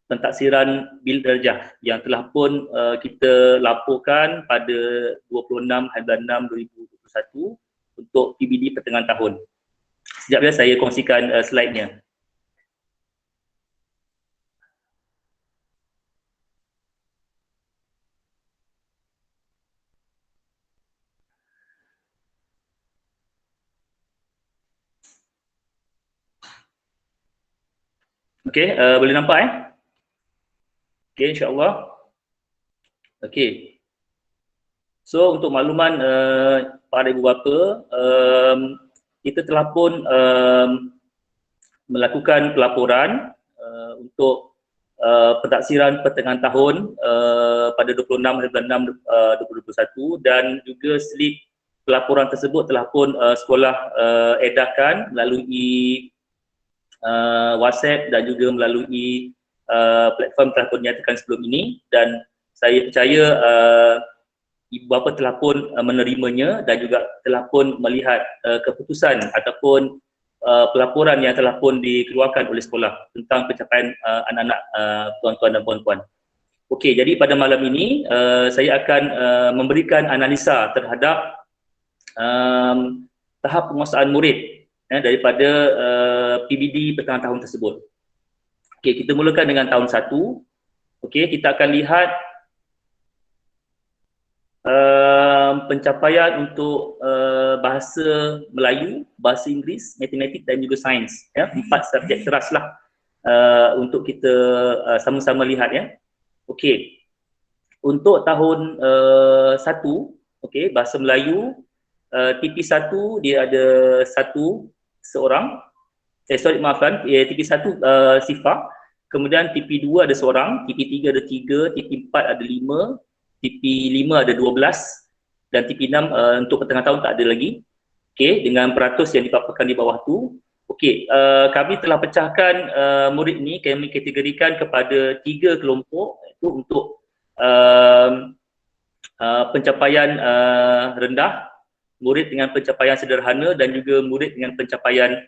pentaksiran bil darjah yang telah pun kita laporkan pada 26 bulan 6 2021 untuk PBD pertengahan tahun. Sekejap ya, saya kongsikan slide-nya. Okey, boleh nampak Okey, insya-Allah. Okey. So untuk makluman para ibu bapa, kita telah pun melakukan pelaporan untuk pentaksiran pertengahan tahun pada 26 bulan 6 2021, dan juga slip pelaporan tersebut telah pun sekolah edarkan melalui WhatsApp dan juga melalui platform telah pun dinyatakan sebelum ini. Dan saya percaya ibu bapa telah pun menerimanya dan juga telah pun melihat keputusan ataupun pelaporan yang telah pun dikeluarkan oleh sekolah tentang pencapaian anak-anak tuan-tuan dan puan-puan. Okey, jadi pada malam ini saya akan memberikan analisa terhadap tahap penguasaan murid daripada PBD pertengahan tahun tersebut. Okey, kita mulakan dengan tahun 1. Okey, kita akan lihat pencapaian untuk bahasa Melayu, bahasa Inggeris, matematik dan juga sains, ya. 4 subjek teraslah untuk kita sama-sama lihat, ya. Okey. Untuk tahun 1, okey, bahasa Melayu TP1 dia ada seorang. Maafkan, TP1 Sifah. Kemudian TP2 ada seorang, TP3 ada 3, TP4 ada 5, TP5 ada 12 dan TP6 untuk pertengahan tahun tak ada lagi. Okey, dengan peratus yang dipaparkan di bawah tu. Okey, kami telah pecahkan murid ni, kami kategorikan kepada 3 kelompok, iaitu untuk pencapaian rendah, murid dengan pencapaian sederhana dan juga murid dengan pencapaian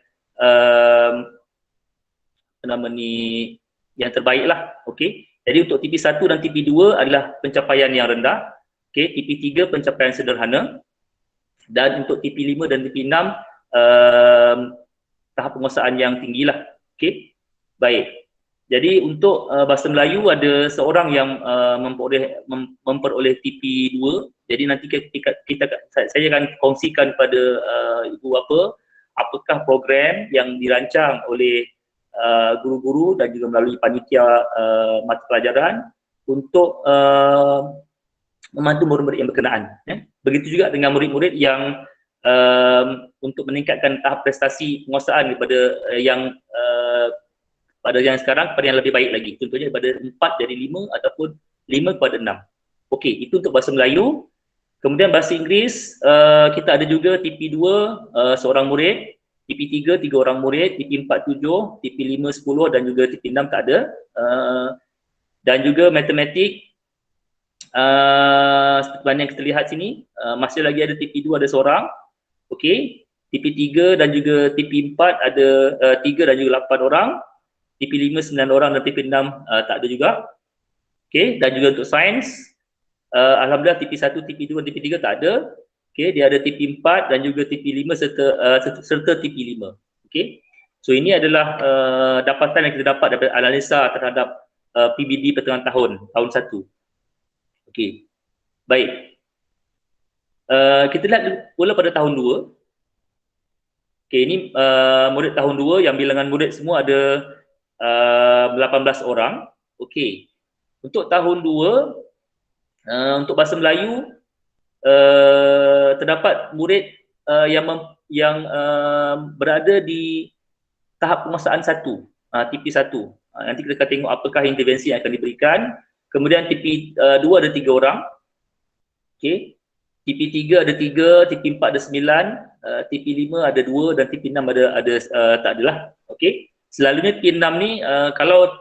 yang terbaiklah. Okey. Jadi untuk TP1 dan TP2 adalah pencapaian yang rendah. Okey, TP3 pencapaian sederhana. Dan untuk TP5 dan TP6 tahap penguasaan yang tinggilah. Okey. Baik. Jadi untuk bahasa Melayu ada seorang yang memperoleh TP2. Jadi nanti saya akan kongsikan pada ibu bapa apakah program yang dirancang oleh guru-guru dan juga melalui panitia mata pelajaran untuk membantu murid-murid yang berkenaan. Begitu juga dengan murid-murid yang untuk meningkatkan tahap prestasi penguasaan daripada pada yang sekarang kepada yang lebih baik lagi. Contohnya daripada 4 jadi 5 ataupun 5 kepada 6. Okey, itu untuk bahasa Melayu. Kemudian bahasa Inggeris kita ada juga TP2 seorang murid, TP3 3 orang murid, TP4 7, TP5 10 dan juga TP6 tak ada. Dan juga matematik seperti mana yang kita lihat sini, masih lagi ada TP2 ada seorang. Okey, TP3 dan juga TP4 ada 3 dan juga 8 orang. TP5 9 orang dan TP6 tak ada juga. Okey, dan juga untuk sains alhamdulillah TP1, TP2, TP3 tak ada. Okey, dia ada TP4 dan juga TP5 serta TP5. Okey. So ini adalah dapatan yang kita dapat daripada analisa terhadap PBD pertengahan tahun 1. Okey. Baik. Kita lihat pula pada tahun 2. Okey, ini murid tahun 2 yang bilangan murid semua ada 18 orang. Okey. Untuk tahun 2 untuk bahasa Melayu terdapat murid yang berada di tahap penguasaan 1, TP1. Nanti kita akan tengok apakah intervensi yang akan diberikan. Kemudian TP2 ada 3 orang. Okey. TP3 ada 3, TP4 ada 9, TP5 ada 2 dan TP6 ada tak adalah. Okey. Selalunya TP6 ni kalau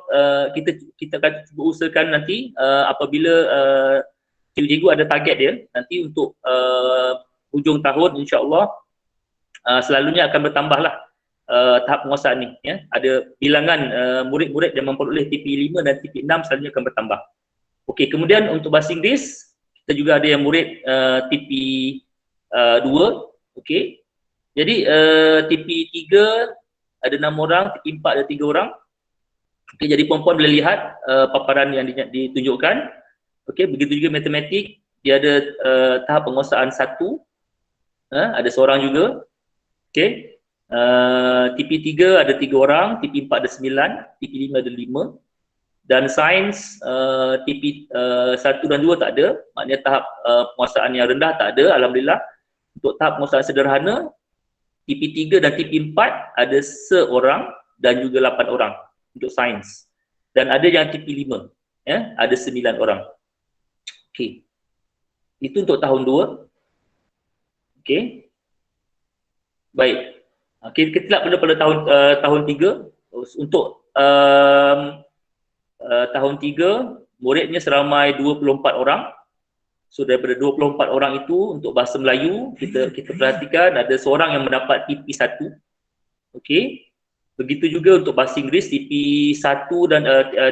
kita akan berusahakan nanti apabila cikgu ada target dia nanti untuk hujung tahun insya-Allah selalunya akan bertambahlah tahap penguasaan ni, ya. Ada bilangan murid-murid yang memperoleh TP5 dan TP6 selalunya akan bertambah. Okey, kemudian untuk bahasa Inggeris kita juga ada yang murid TP2. Okey. Jadi TP3 ada 6 orang, TP4 ada 3 orang. Okey, jadi puan-puan boleh lihat paparan yang ditunjukkan. Okey, begitu juga matematik, dia ada tahap penguasaan 1. Ada seorang juga. Okey. TP3 ada 3 orang, TP4 ada 9, TP5 ada 5. Dan sains TP1 dan 2 tak ada, maknanya tahap penguasaan yang rendah tak ada, alhamdulillah. Untuk tahap penguasaan sederhana, TP3 dan TP4 ada seorang dan juga 8 orang untuk sains. Dan ada yang TP5, ya, ada 9 orang. Okey. Itu untuk tahun 2. Okey. Baik. Okey, kita lihat pada tahun 3. Untuk tahun 3 muridnya seramai 24 orang. So daripada 24 orang itu untuk bahasa Melayu kita perhatikan ada seorang yang mendapat TP1. Okey. Begitu juga untuk bahasa Inggeris TP1 dan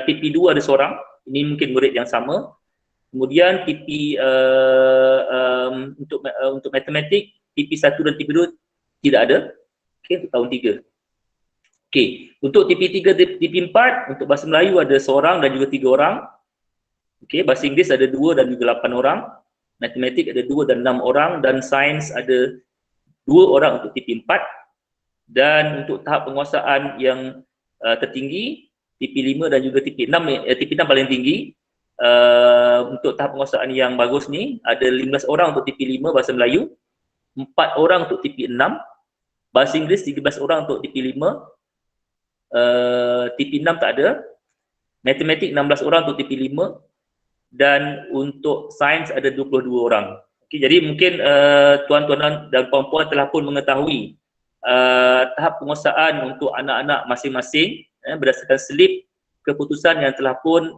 TP2 ada seorang. Ini mungkin murid yang sama. Kemudian TP untuk matematik TP1 dan TP2 tidak ada. Okey, untuk tahun 3. Okey, untuk TP3 TP4 untuk bahasa Melayu ada seorang dan juga 3 orang. Okey, bahasa Inggeris ada 2 dan juga 8 orang. Matematik ada 2 dan 6 orang dan sains ada 2 orang untuk TP4. Dan untuk tahap penguasaan yang tertinggi TP5 dan juga TP6 TP6 paling tinggi. Untuk tahap penguasaan yang bagus ni ada 15 orang untuk TP5 bahasa Melayu, 4 orang untuk TP6, bahasa Inggeris 13 orang untuk TP5, TP6 tak ada, matematik 16 orang untuk TP5 dan untuk sains ada 22 orang. Okay, jadi mungkin tuan-tuan dan puan-puan telah pun mengetahui tahap penguasaan untuk anak-anak masing-masing berdasarkan slip keputusan yang telah pun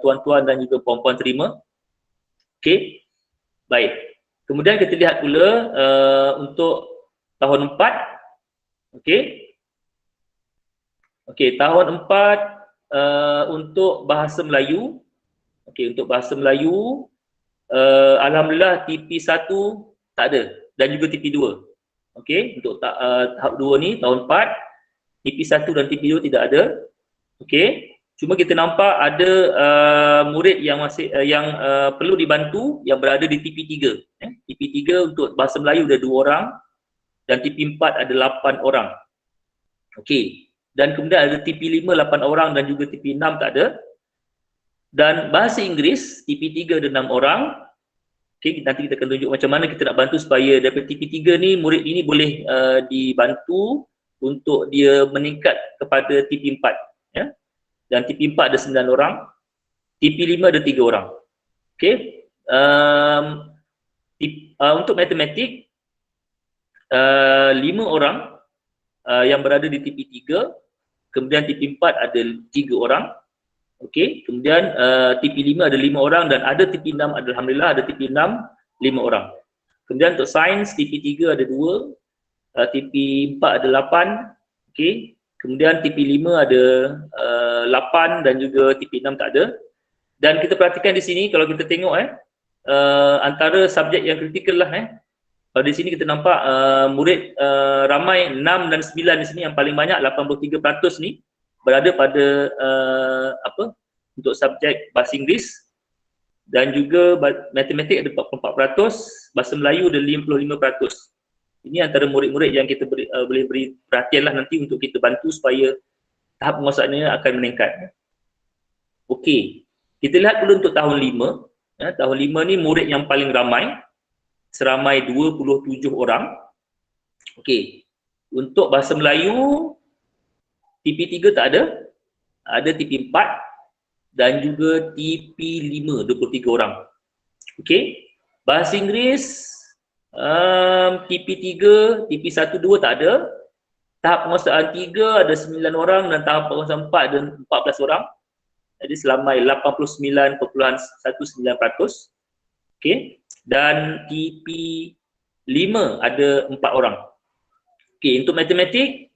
tuan-tuan dan juga puan-puan terima. Okey. Baik. Kemudian kita lihat pula untuk tahun 4. Okey. Okey, tahun 4 untuk bahasa Melayu. Okey, untuk bahasa Melayu alhamdulillah TP1 tak ada dan juga TP2. Okey, untuk tahap 2 ni tahun 4 TP1 dan TP2 tidak ada. Okey, cuma kita nampak ada murid yang masih perlu dibantu yang berada di TP3. TP3 untuk bahasa Melayu ada 2 orang dan TP4 ada 8 orang. Okey, dan kemudian ada TP5 8 orang dan juga TP6 tak ada. Dan bahasa Inggeris TP3 ada 6 orang. Okey, nanti kita akan tunjuk macam mana kita nak bantu supaya daripada TP3 ni murid ini boleh dibantu untuk dia meningkat kepada TP4. Ya. Dan TP4 ada 9 orang, TP5 ada 3 orang. Okey. Untuk matematik 5 orang yang berada di TP3, kemudian TP4 ada 3 orang. Okey, kemudian TP5 ada 5 orang dan ada TP6, alhamdulillah ada TP6 5 orang. Kemudian untuk sains TP3 ada 2, TP4 ada 8. Okey. Kemudian TP5 ada 8 dan juga TP6 tak ada. Dan kita perhatikan di sini kalau kita tengok antara subjek yang kritikal lah kalau di sini kita nampak murid ramai 6 dan 9 di sini yang paling banyak 83% ni berada pada untuk subjek bahasa Inggeris dan juga matematik ada 44%, bahasa Melayu ada 55%. Ini antara murid-murid yang kita boleh beri perhatianlah nanti untuk kita bantu supaya tahap penguasaannya akan meningkat. Okey, kita lihat dulu untuk tahun 5. Tahun 5 ni murid yang paling ramai, seramai 27 orang. Okey, untuk bahasa Melayu TP3 tak ada, ada TP4 dan juga TP5 23 orang. Okey, bahasa Inggeris TP3, TP1, 2 tak ada. Tahap penguasaan 3 ada 9 orang dan tahap penguasaan 4 ada 14 orang. Jadi selamai 89.19%. Okey. Dan TP5 ada 4 orang. Okey, untuk matematik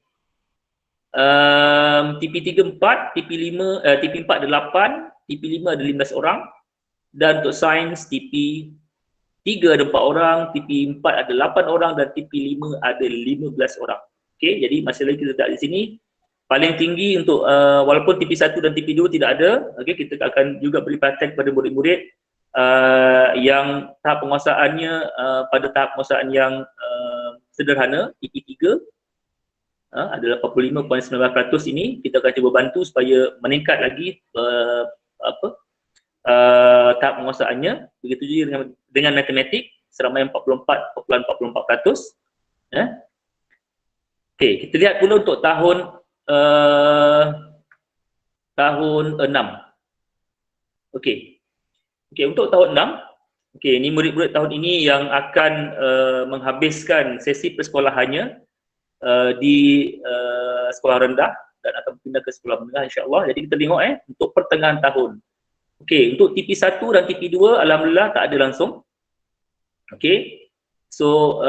TP3 4, TP4 ada 8, TP5 ada 15 orang. Dan untuk sains TP3 ada 4 orang, TP4 ada 8 orang dan TP5 ada 15 orang. Okey, jadi masih lagi kita letak di sini. Paling tinggi untuk walaupun TP1 dan TP2 tidak ada, okey, kita akan juga beri perhatian kepada murid-murid yang tahap penguasaannya pada tahap penguasaan yang sederhana, TP3 ada 85.9% ini kita akan cuba bantu supaya meningkat lagi tahap penguasaannya. Begitu juga dengan matematik seramai 44.44%. Okey, kita lihat pula untuk tahun 6. Okey. Okey, untuk tahun 6. Okey, ini murid-murid tahun ini yang akan menghabiskan sesi persekolahannya di sekolah rendah dan akan pindah ke sekolah menengah insya-Allah. Jadi kita tengok untuk pertengahan tahun. Okey, untuk TP1 dan TP2 alhamdulillah tak ada langsung. Okey. So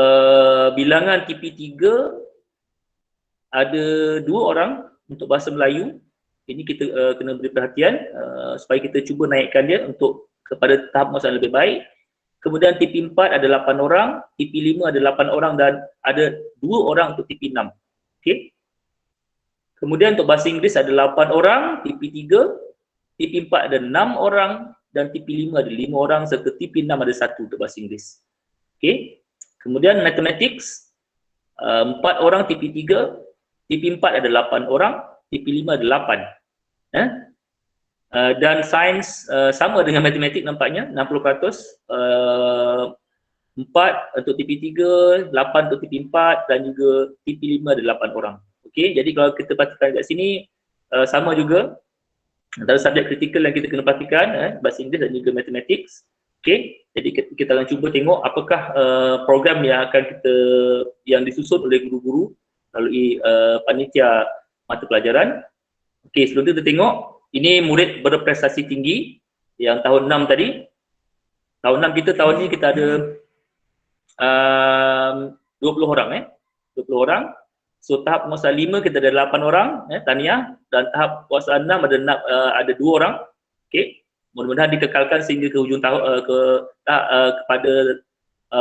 bilangan TP3 ada 2 orang untuk bahasa Melayu. Ini kita kena beri perhatian supaya kita cuba naikkan dia untuk kepada tahap penguasaan lebih baik. Kemudian TP4 ada 8 orang, TP5 ada 8 orang dan ada 2 orang untuk TP6. Okey. Kemudian untuk bahasa Inggeris ada 8 orang, TP3, TP4 ada 6 orang dan TP5 ada 5 orang serta TP6 ada 1 untuk bahasa Inggeris. Okey. Kemudian Mathematics 4 orang TP3, TP4 ada 8 orang, TP5 ada 8. Dan Sains sama dengan Matematik nampaknya 60%, 4 untuk TP3, 8 untuk TP4 dan juga TP5 ada 8 orang. Okey, jadi kalau kita perhatikan kat sini sama juga antara subjek kritikal yang kita kena perhatikan bahasa Inggeris dan juga Mathematics. Okey, jadi kita akan cuba tengok apakah program yang disusun oleh guru-guru melalui panitia mata pelajaran. Okey, sebelum tu kita tengok ini murid berprestasi tinggi yang tahun 6 tadi. Tahun 6 kita tahun ni kita ada 20 orang 20 orang. So tahap penguasaan 5 kita ada 8 orang tahniah, dan tahap penguasaan 6 ada 2 orang. Okey. Mudah-mudahan dikekalkan sehingga ke hujung tahun kepada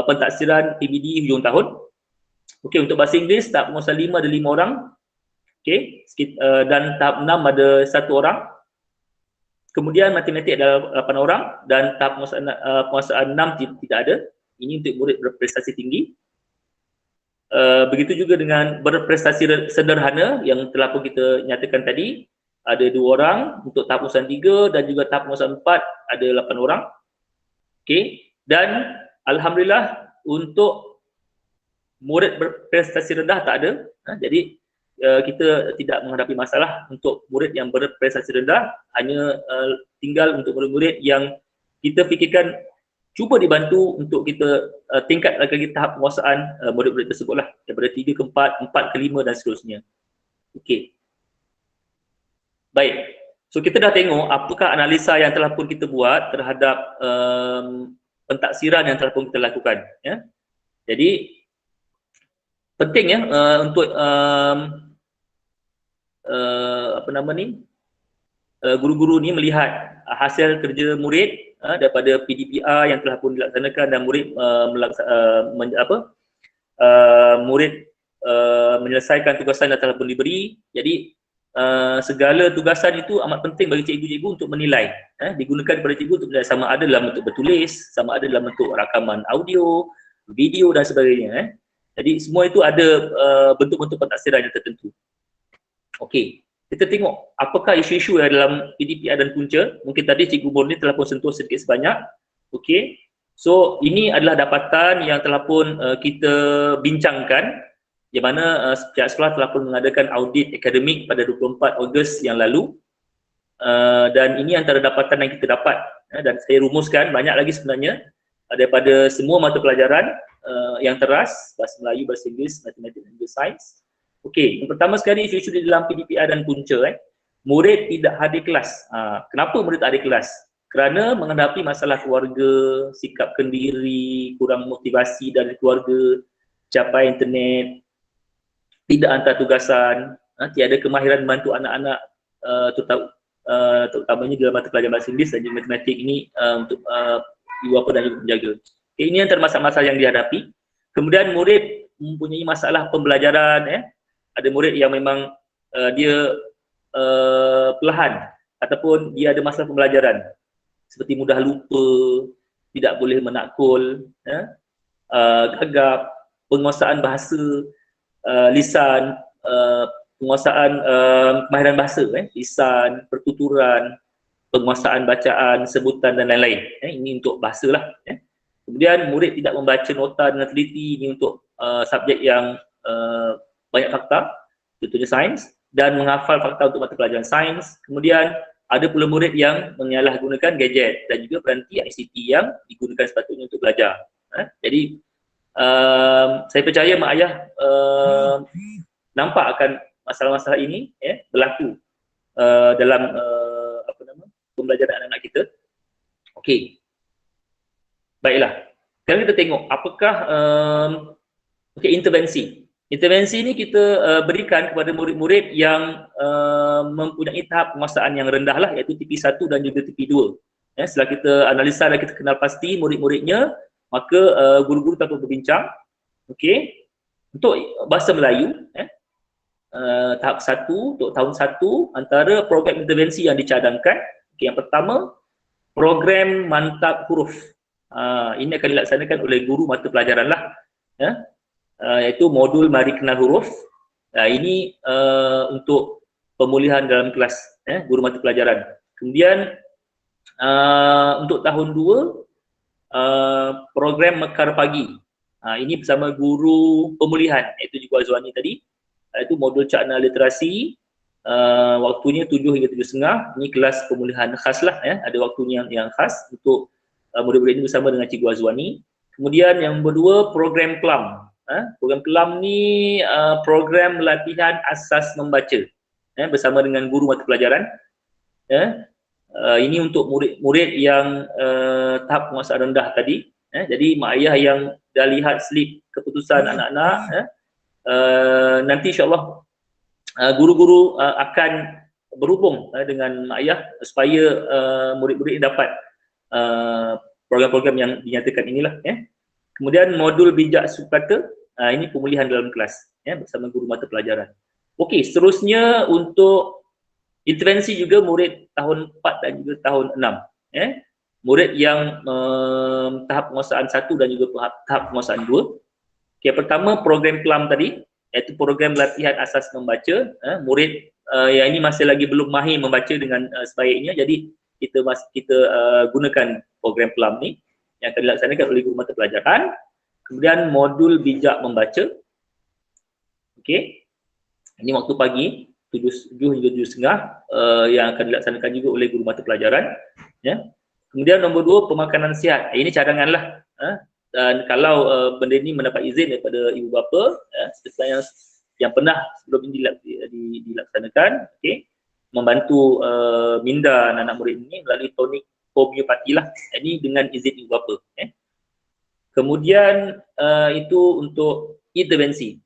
pentaksiran PBD hujung tahun. Okey, untuk bahasa Inggeris tahap penguasaan 5 ada 5 orang. Okey, dan tahap 6 ada 1 orang. Kemudian matematik ada 8 orang dan tahap penguasaan 6 tidak ada. Ini untuk murid berprestasi tinggi. Begitu juga dengan berprestasi sederhana yang telah pun kita nyatakan tadi, ada 2 orang untuk tahap penguasaan 3 dan juga tahap penguasaan 4 ada 8 orang. Okey, dan alhamdulillah untuk murid berprestasi rendah tak ada. Jadi kita tidak menghadapi masalah untuk murid yang berprestasi rendah, hanya tinggal untuk murid-murid yang kita fikirkan cuba dibantu untuk kita tingkatkan lagi tahap penguasaan murid-murid tersebutlah, daripada 3 ke 4, 4 ke 5 dan seterusnya. Okey. Baik. So kita dah tengok apakah analisa yang telah pun kita buat terhadap pentaksiran yang telah pun kita lakukan, ya. Jadi penting untuk guru-guru ni melihat hasil kerja murid daripada PDPR yang telah pun dilaksanakan dan murid menyelesaikan tugasan yang telah pun diberi. Jadi segala tugasan itu amat penting bagi cikgu-cikgu untuk menilai, digunakan kepada cikgu untuk menilai sama ada dalam bentuk bertulis, sama ada dalam bentuk rakaman audio, video dan sebagainya. Jadi semua itu ada bentuk-bentuk pentaksiran yang tertentu. Okey, kita tengok apakah isu-isu yang dalam PDPR dan punca. Mungkin tadi Cikgu Murni telah pun sentuh sedikit sebanyak. Okey, so ini adalah dapatan yang telah pun kita bincangkan, di mana pihak sekolah telah pun mengadakan audit akademik pada 24 Ogos yang lalu. Dan ini antara dapatan yang kita dapat, dan saya rumuskan banyak lagi sebenarnya daripada semua mata pelajaran yang teras, bahasa Melayu, bahasa Inggeris, matematik dan juga sains. Okey, yang pertama sekali isu-isu di dalam PDPR dan punca, murid tidak hadir kelas. Kenapa murid tak hadir kelas? Kerana menghadapi masalah keluarga, sikap kendiri, kurang motivasi dari keluarga, capai internet, tidak hantar tugasan, tiada kemahiran membantu anak-anak, terutamanya dalam mata pelajaran bahasa Inggeris dan juga matematik ini untuk ibu bapa dan juga penjaga. Okay, ini antara masalah-masalah yang dihadapi. Kemudian murid mempunyai masalah pembelajaran, ada murid yang memang dia perlahan ataupun dia ada masalah pembelajaran seperti mudah lupa, tidak boleh menakul, gagap, penguasaan bahasa, lisan, penguasaan kemahiran bahasa, lisan, pertuturan, penguasaan bacaan, sebutan dan lain-lain. Ini untuk bahasa lah. Kemudian murid tidak membaca nota dengan teliti, ini untuk subjek yang banyak fakta, contohnya sains, dan menghafal fakta untuk mata pelajaran sains. Kemudian ada pula murid yang menyalahgunakan gadget dan juga peranti ICT yang digunakan sepatutnya untuk belajar. Jadi saya percaya mak ayah nampak akan masalah-masalah ini berlaku dalam pembelajaran anak-anak kita. Okey. Baiklah. Sekarang kita tengok apakah intervensi. Intervensi ni kita berikan kepada murid-murid yang mempunyai tahap penguasaan yang rendah lah, iaitu TP1 dan juga TP2. Setelah kita analisa dan kita kenal pasti murid-muridnya, maka guru-guru tanpa berbincang, okey, untuk bahasa Melayu, tahap 1 untuk tahun 1 antara program intervensi yang dicadangkan. Okay, yang pertama, program mantap huruf. Ini akan dilaksanakan oleh guru mata pelajaran lah, iaitu modul Mari Kenal Huruf. Ini untuk pemulihan dalam kelas, guru mata pelajaran. Kemudian untuk tahun 2, program Mekar Pagi. Ini bersama guru pemulihan, iaitu Cikgu Azwani tadi. Itu modul cakna literasi, waktunya 7 hingga 7.30. Ini kelas pemulihan khas lah, ada waktunya yang khas untuk murid-murid ini bersama dengan Cikgu Azwani. Kemudian yang kedua, program kelam. Program kelam ni program latihan asas membaca, bersama dengan guru mata pelajaran. Ini untuk murid-murid yang tahap penguasaan rendah tadi. Jadi mak ayah yang dah lihat slip keputusan anak-anak, nanti insyaAllah guru-guru akan berhubung dengan mak ayah supaya murid-murid dapat program-program yang dinyatakan inilah. Kemudian modul bijak sukata, ini pemulihan dalam kelas, bersama guru mata pelajaran. Okey, seterusnya untuk intervensi juga murid tahun 4 dan juga tahun 6. Murid yang tahap penguasaan 1 dan juga tahap penguasaan 2. Okay, pertama program kelam tadi, iaitu program latihan asas membaca. Murid yang ini masih lagi belum mahir membaca dengan sebaiknya, jadi kita gunakan program kelam ni yang akan dilaksanakan oleh guru mata pelajaran. Kemudian modul bijak membaca. Okey. Ini waktu pagi 7 hingga 7.30, yang akan dilaksanakan juga oleh guru mata pelajaran. Kemudian nombor 2, pemakanan sihat. Ini cadangan lah. Dan kalau benda ini mendapat izin daripada ibu bapa, seperti yang pernah sebelum ini dilaksanakan, okey, membantu minda anak-anak murid ini melalui tonik homeopati lah. Ini dengan izin ibu bapa. Kemudian itu untuk intervensi.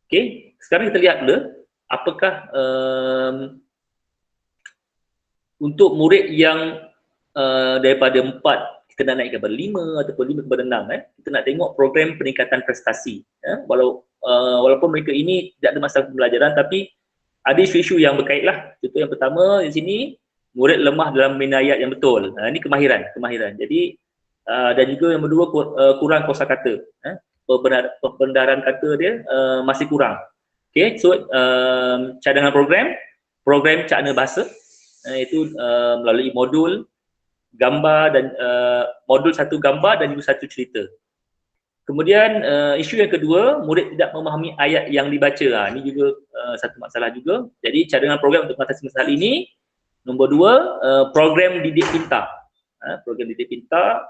Okey, sekarang kita lihat dulu apakah untuk murid yang daripada 4 kita nak naik kepada 5 ataupun 5 kepada 6, kita nak tengok program peningkatan prestasi. Walaupun mereka ini tidak ada masalah pembelajaran, tapi ada isu-isu yang berkait lah. Contoh yang pertama di sini, murid lemah dalam minayat yang betul. Ini kemahiran. Jadi dan juga yang kedua, kurang kosakata. Perbendaharaan kata dia masih kurang. Okay, so cadangan program cakna bahasa, itu melalui modul gambar dan modul 1 gambar dan juga 1 cerita. Kemudian isu yang kedua, murid tidak memahami ayat yang dibaca. Ini juga satu masalah juga. Jadi cadangan program untuk mengatasi masalah ini. Nombor 2, program didik pintar. Program didik pintar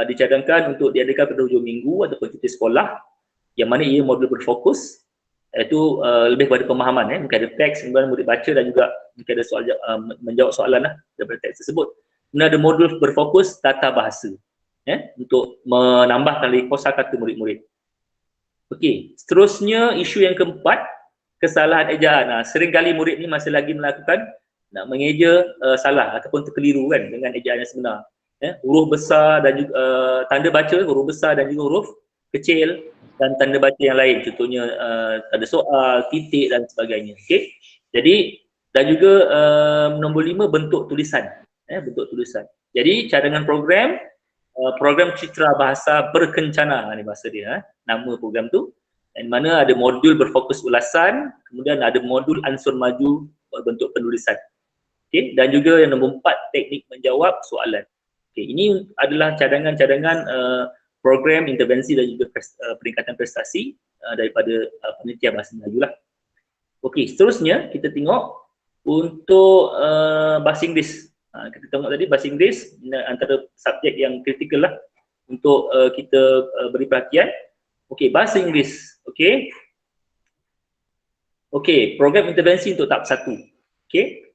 dicadangkan untuk diadakan pada hujung minggu ataupun cuti sekolah, yang mana ia modul berfokus, iaitu lebih kepada pemahaman. Mungkin ada teks, kemudian murid baca dan juga mungkin ada soal menjawab soalan daripada teks tersebut. Kemudian ada modul berfokus tata bahasa, untuk menambahkan lagi kosakata murid-murid. Okey, seterusnya isu yang keempat, kesalahan ejaan. Seringkali murid ni masih lagi melakukan nak mengeja salah ataupun terkeliru kan dengan ejaan yang sebenar. Huruf besar dan juga tanda baca huruf besar dan juga huruf kecil dan tanda baca yang lain, contohnya tanda soal, titik dan sebagainya. Okey. Jadi dan juga nombor 5, bentuk tulisan. Bentuk tulisan. Jadi cadangan program citra bahasa berkencana, ni bahasa dia, nama program tu, di mana ada modul berfokus ulasan, kemudian ada modul ansur maju bentuk penulisan. Okey, dan juga yang nombor 4, teknik menjawab soalan. Okey, ini adalah cadangan-cadangan program intervensi dan juga peningkatan prestasi daripada panitia bahasa Melayu lah. Okey, seterusnya kita tengok untuk bahasa Inggeris. Kita tengok tadi bahasa Inggeris antara subjek yang kritikal lah untuk kita beri perhatian. Okey, bahasa Inggeris. Okey, program intervensi untuk tahap 1. Okey,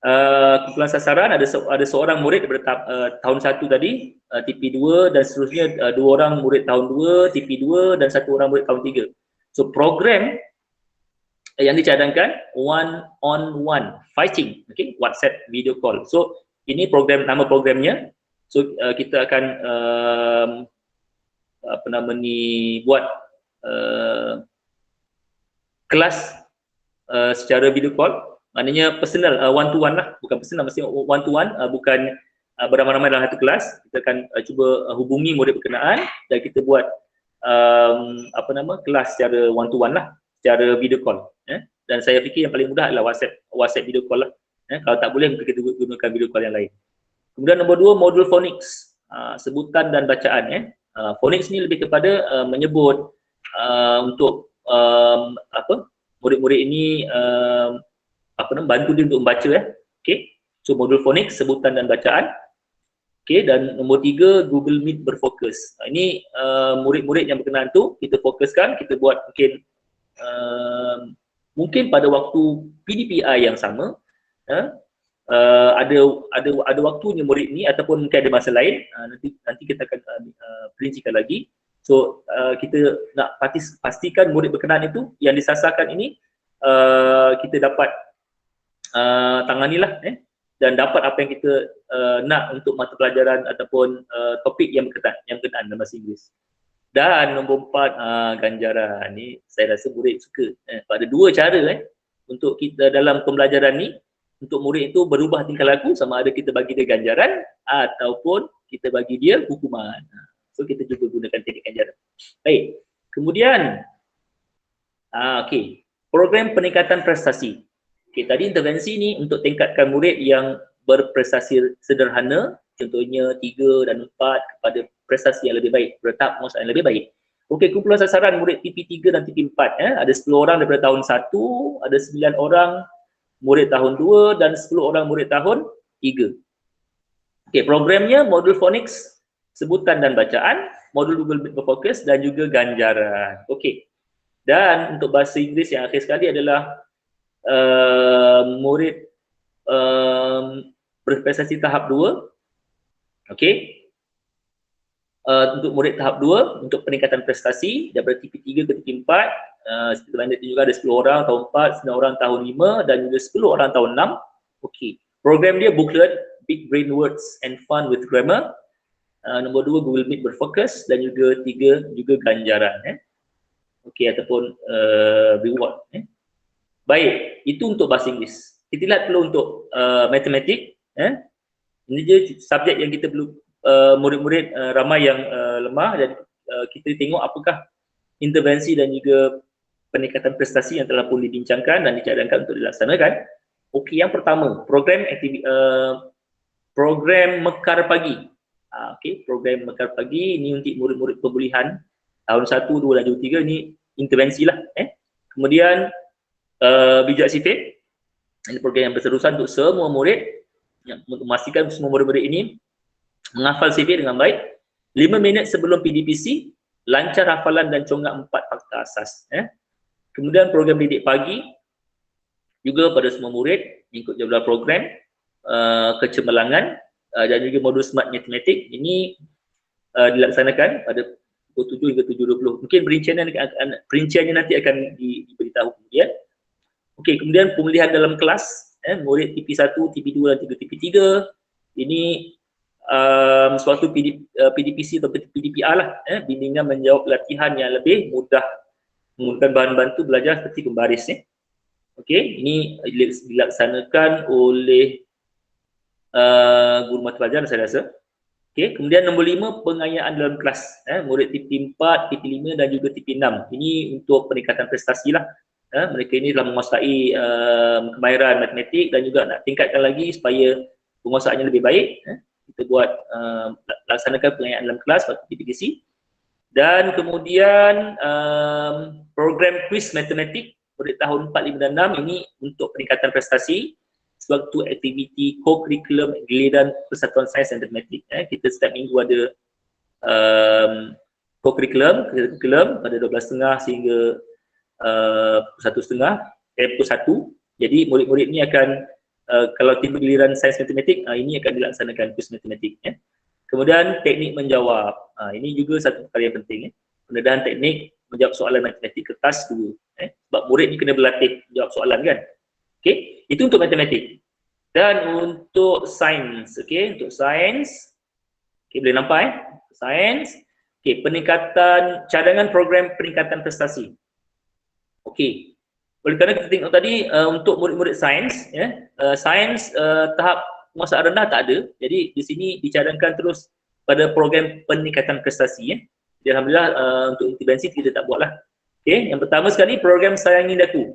kumpulan sasaran ada seorang murid daripada tahun 1 tadi, TP2 dan seterusnya 2 orang murid tahun 2, TP2 dan 1 orang murid tahun 3. So program yang dicadangkan one-on-one fighting, okay, WhatsApp video call. So ini program, nama programnya. So kita akan buat kelas secara video call. Maknanya personal, one to one lah, bukan personal, mesti one to one, bukan beramai-ramai dalam satu kelas. Kita akan cuba hubungi murid berkenaan dan kita buat kelas secara one to one lah, secara video call. Dan saya fikir yang paling mudah adalah WhatsApp video call lah. Kalau tak boleh, mungkin kita gunakan video call yang lain. Kemudian nombor 2, modul phonics, sebutan dan bacaan. Phonics ni lebih kepada menyebut untuk murid-murid ini bantu dia untuk membaca. Okay. So modul phonics, sebutan dan bacaan. Okay. Dan nombor 3, Google Meet berfokus. Ini murid-murid yang berkenaan tu kita fokuskan, kita buat mungkin pada waktu PDPI yang sama. Ada waktunya murid ni ataupun mungkin ada masa lain, nanti kita akan perincikan lagi. So kita nak pastikan murid berkenaan itu yang disasarkan ini kita dapat tanganilah dan dapat apa yang kita nak untuk mata pelajaran ataupun topik yang berkenaan dalam bahasa Inggeris. Dan nombor 4, ganjaran. Ni saya rasa murid suka. Ada 2 cara untuk kita dalam pembelajaran ni, untuk murid itu berubah tingkah laku, sama ada kita bagi dia ganjaran ataupun kita bagi dia hukuman. So kita cuba gunakan teknik ganjaran. Baik. Kemudian program peningkatan prestasi. Tadi intervensi ni untuk tingkatkan murid yang berprestasi sederhana, contohnya 3 dan 4 kepada prestasi yang lebih baik, bertahap penguasaan yang lebih baik. Kumpulan sasaran murid TP3 dan TP4. Ada 10 orang daripada tahun 1, ada 9 orang murid tahun 2 dan 10 orang murid tahun 3. Programnya modul phonics, sebutan dan bacaan, modul Google Meet berfokus dan juga ganjaran. Dan untuk bahasa Inggeris yang akhir sekali adalah murid berprestasi tahap 2. Untuk murid tahap 2 untuk peningkatan prestasi daripada TP3 ke TP4, seperti mana juga ada 10 orang tahun 4, 9 orang tahun 5 dan juga 10 orang tahun 6. Program dia booklet, Big Brain Words and Fun with Grammar. Nombor 2, Google Meet berfokus dan juga 3 juga ganjaran. Ataupun reward. Baik, itu untuk bahasa Inggeris. Kita lihat perlu untuk matematik. Ini je subjek yang kita perlu, murid-murid ramai yang lemah, dan kita tengok apakah intervensi dan juga peningkatan prestasi yang telah pun dibincangkan dan dicadangkan untuk dilaksanakan. Yang pertama, program Mekar Pagi. Program Mekar Pagi ini untuk murid-murid pemulihan tahun 1, 2 dan 3, ini intervensi lah. Kemudian bijak sifir, ini program yang berterusan untuk semua murid, untuk memastikan semua murid-murid ini menghafal CV dengan baik. 5 minit sebelum PDPC, lancar hafalan dan congak 4 fakta asas. Kemudian program didik pagi juga pada semua murid ikut jadual program kecemerlangan dan juga modul smart matematik. Ini dilaksanakan pada pukul 7 hingga 7.20. Mungkin perinciannya nanti akan diberitahu kemudian. Kemudian pemulihan dalam kelas, murid TP1, TP2 dan TP3. Ini suatu PDPC atau PDPR lah, bimbingan menjawab latihan yang lebih mudah menggunakan bahan bantu belajar seperti pembaris. Ini dilaksanakan oleh guru mata pelajaran saya rasa. Kemudian nombor 5, pengayaan dalam kelas, murid TP4, TP5 dan juga TP6. Ini untuk peningkatan prestasi lah. Mereka ini telah menguasai kemahiran matematik dan juga nak tingkatkan lagi supaya penguasaannya lebih baik. Kita buat laksanakan pengayaan dalam kelas waktu PDPC. Dan kemudian program quiz matematik murid tahun 4, 5 dan 6, ini untuk peningkatan prestasi sewaktu aktiviti co-curriculum giliran Persatuan Sains dan Matematik. Kita setiap minggu ada co-curriculum pada 12.30 sehingga pukul 1.30, pukul 1. Jadi murid-murid ni akan kalau tiba giliran sains matematik, ini akan dilaksanakan kuis matematik. Kemudian teknik menjawab, ini juga satu perkara yang penting. Pendedahan teknik menjawab soalan matematik kertas 2. Sebab murid ni kena berlatih jawab soalan kan. Okey, itu untuk matematik. Dan untuk sains, untuk sains, boleh nampak sains, peningkatan cadangan program peningkatan prestasi. Okey. Oleh kerana kita tengok tadi untuk murid-murid sains, sains tahap penguasaan rendah tak ada. Jadi di sini dicadangkan terus pada program peningkatan prestasi. Jadi alhamdulillah untuk intervensi kita tak buatlah. Okey, yang pertama sekali program Sayangi Daku.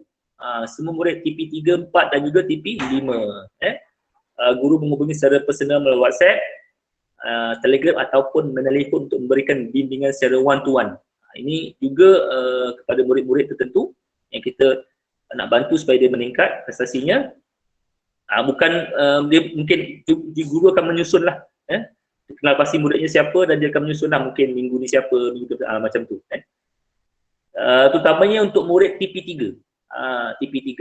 Semua murid TP 3, 4 dan juga TP 5. Guru menghubungi secara personal melalui WhatsApp, Telegram ataupun menelpon untuk memberikan bimbingan secara one to one. Ini juga kepada murid-murid tertentu yang kita nak bantu supaya dia meningkat prestasinya. Bukan dia mungkin guru akan menyusun lah, kenal pasti muridnya siapa dan dia akan menyusun lah mungkin minggu ni siapa, minggu macam tu. Terutamanya untuk murid TP3. TP3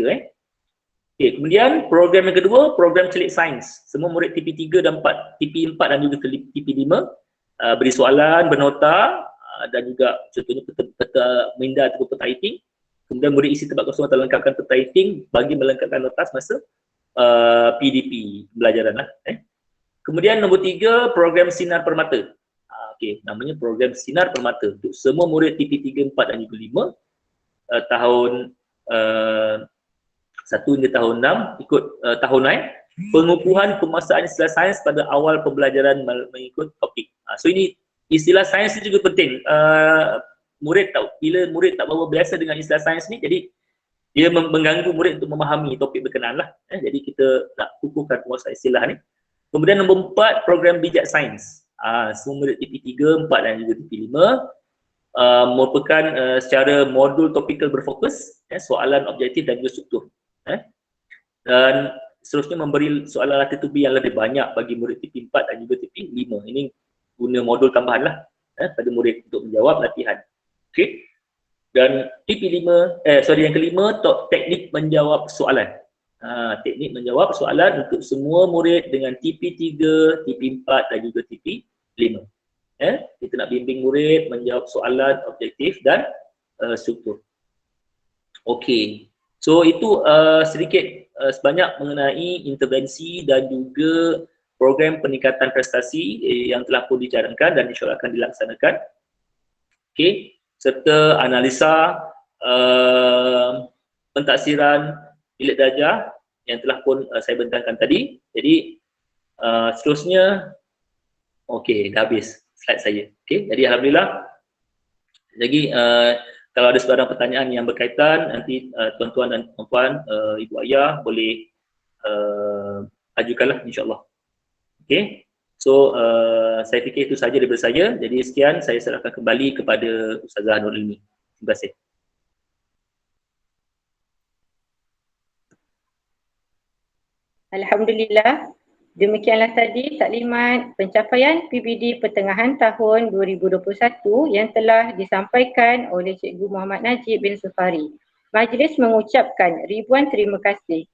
Okey, kemudian program yang kedua, program celik sains. Semua murid TP3 dan 4, TP4 dan juga TP5 beri soalan, bernota dan juga contohnya peta minda ataupun peta rating. Kemudian murid isi tempat kosong atau lengkapkan peta rating bagi melengkapkan nota semasa PDP pembelajaran lah. Kemudian nombor 3, program Sinar Permata. Okey, namanya program Sinar Permata untuk semua murid TP3, 4 dan juga 5 tahun 1 hingga tahun 6 ikut tahunan. Pengukuhan penguasaan istilah sains pada awal pembelajaran mengikut topik. So ini istilah sains ini juga penting. Murid tahu, bila murid tak berapa biasa dengan istilah sains ni, jadi dia mengganggu murid untuk memahami topik berkenaan lah. Jadi kita nak kukuhkan penguasaan istilah ni. Kemudian nombor 4, program bijak sains. Semua murid TP3, 4 dan juga TP5 merupakan secara modul topikal berfokus, soalan objektif dan juga struktur. Dan seterusnya memberi soalan latih tubi yang lebih banyak bagi murid TP4 dan juga TP5. Ini guna modul tambahan lah pada murid untuk menjawab latihan. Okey. Dan TP5, yang kelima, teknik menjawab soalan. Teknik menjawab soalan untuk semua murid dengan TP3, TP4 dan juga TP5. Kita nak bimbing murid menjawab soalan objektif dan struktur. Okey. So itu sedikit sebanyak mengenai intervensi dan juga program peningkatan prestasi yang telah pun dicadangkan dan insya-Allah akan dilaksanakan. Okey, serta analisa pentaksiran bilik darjah yang telah pun saya bentangkan tadi. Jadi seterusnya, okey, dah habis slide saya. Okey, jadi alhamdulillah. Lagi kalau ada sebarang pertanyaan yang berkaitan, nanti tuan-tuan dan puan-puan, ibu ayah boleh ajukanlah insya-Allah. Okey. So saya fikir itu saja daripada saya. Jadi sekian, saya serahkan kembali kepada Ustazah Nurulini. Terima kasih.
Alhamdulillah. Demikianlah tadi taklimat pencapaian PBD pertengahan tahun 2021 yang telah disampaikan oleh Cikgu Muhammad Najib bin Sufari. Majlis mengucapkan ribuan terima kasih.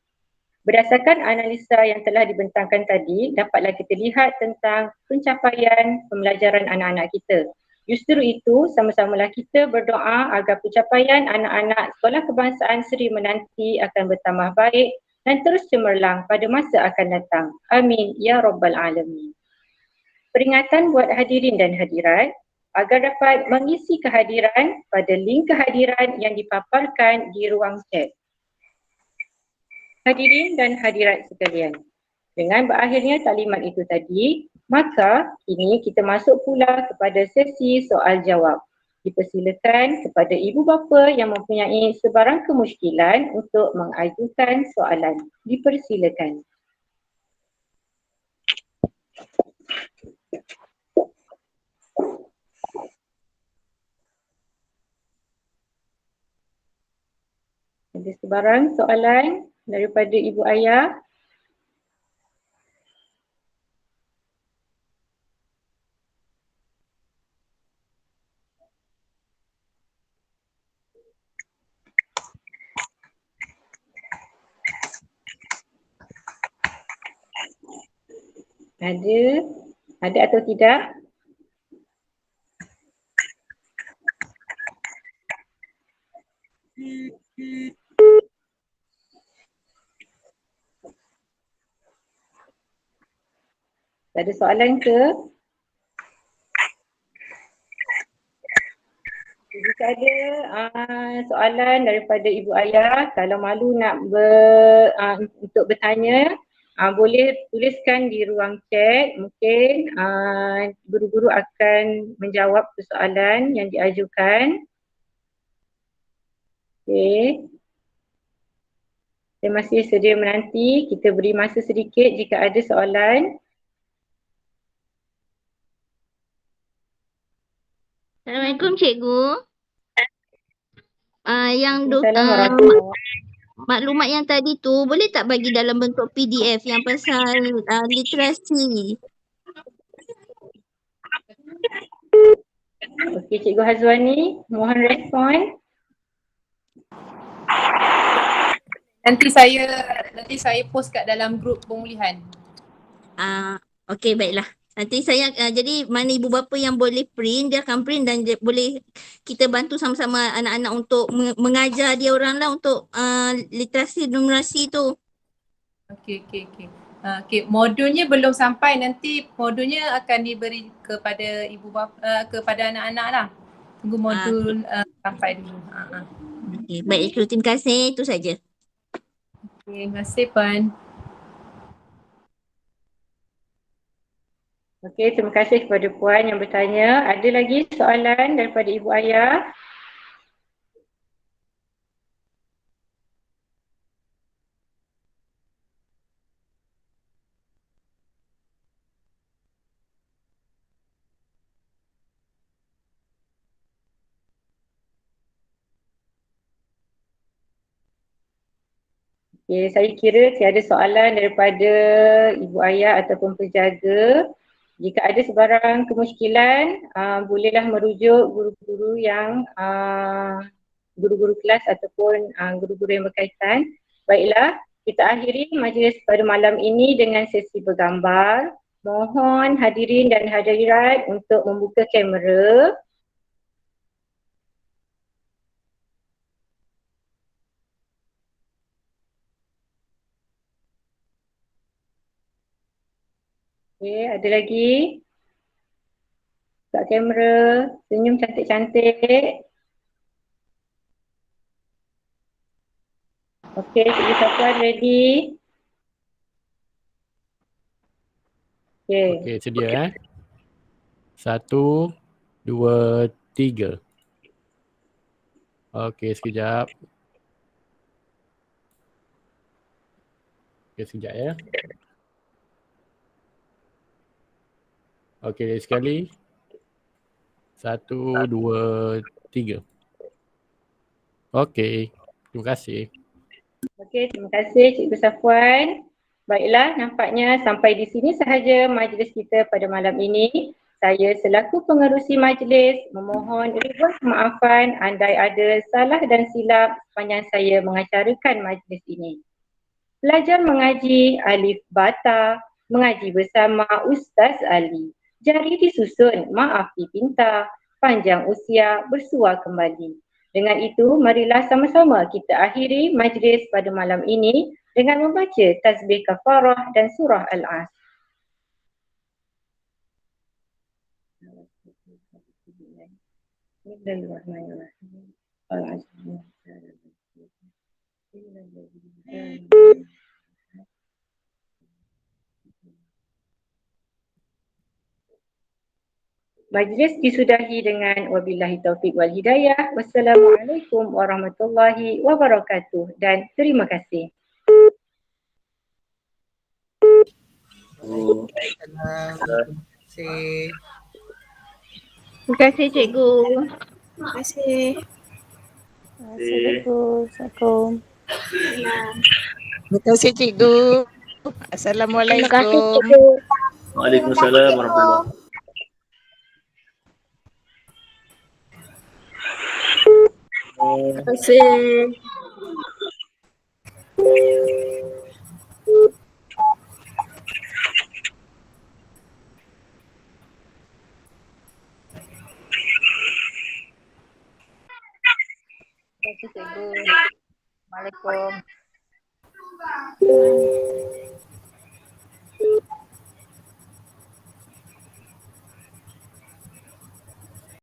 Berdasarkan analisa yang telah dibentangkan tadi, dapatlah kita lihat tentang pencapaian pembelajaran anak-anak kita. Justru itu, sama-samalah kita berdoa agar pencapaian anak-anak Sekolah Kebangsaan Seri menanti akan bertambah baik dan terus cemerlang pada masa akan datang. Amin ya rabbal alamin. Peringatan buat hadirin dan hadirat agar dapat mengisi kehadiran pada link kehadiran yang dipaparkan di ruang chat. Hadirin dan hadirat sekalian, dengan berakhirnya taklimat itu tadi, maka kini kita masuk pula kepada sesi soal jawab. Dipersilakan kepada ibu bapa yang mempunyai sebarang kemusykilan untuk mengajukan soalan. Dipersilakan. Ada sebarang soalan daripada ibu ayah? Ada? Ada atau tidak? Ada soalan ke? Jika ada soalan daripada ibu ayah, kalau malu nak untuk bertanya, boleh tuliskan di ruang chat. Mungkin guru-guru akan menjawab persoalan yang diajukan. Okey. Saya masih sedia menanti. Kita beri masa sedikit jika ada soalan.
Assalamualaikum cikgu.
Assalamualaikum warahmatullahi.
Maklumat yang tadi tu boleh tak bagi dalam bentuk PDF yang pasal literasi?
Okey, Cikgu Hazwani, mohon respon.
Nanti saya post kat dalam grup pemulihan.
Okey, baiklah. Nanti saya jadi mana ibu bapa yang boleh print, dia akan print dan boleh kita bantu sama-sama anak-anak untuk mengajar dia orang lah untuk literasi numerasi tu.
Okey. Okey, modulnya belum sampai, nanti modulnya akan diberi kepada ibu bapa, kepada anak-anak lah. Tunggu modul sampai dulu.
Okey, baik cikgu, terima kasih. Itu saja.
Okey, terima kasih Puan.
Okey, terima kasih kepada Puan yang bertanya. Ada lagi soalan daripada ibu ayah? Okay, saya kira tiada soalan daripada ibu ayah ataupun penjaga. Jika ada sebarang kemusykilan, bolehlah merujuk guru-guru yang guru-guru kelas ataupun guru-guru yang berkaitan. Baiklah, kita akhiri majlis pada malam ini dengan sesi bergambar. Mohon hadirin dan hadirat untuk membuka kamera. Okey, ada lagi? Buka kamera, senyum cantik-cantik. Okey, Cikgu Safwan ready?
Okey, sedia 1, 2, 3. Okey, sekejap. Okey, sekejap ya. Okey, sekali. 1, 2, 3. Okey, terima kasih.
Okey, terima kasih Cikgu Safwan. Baiklah, nampaknya sampai di sini sahaja majlis kita pada malam ini. Saya selaku pengerusi majlis memohon ribuan kemaafan andai ada salah dan silap sepanjang saya mengacarakan majlis ini. Belajar mengaji alif bata, mengaji bersama Ustaz Ali. Jari disusun, maaf dipinta, panjang usia bersua kembali. Dengan itu, marilah sama-sama kita akhiri majlis pada malam ini dengan membaca tasbih kafarah dan surah Al-As. Majlis disudahi dengan wabillahi taufiq wal hidayah. Wassalamualaikum warahmatullahi wabarakatuh dan terima kasih.
Terima kasih cikgu.
Terima kasih.
Assalamualaikum.
Terima kasih cikgu. Assalamualaikum.
Terima kasih cikgu.
Waalaikumsalam warahmatullahi wabarakatuh.
Terima kasih.
kasih cikgu. Assalamualaikum.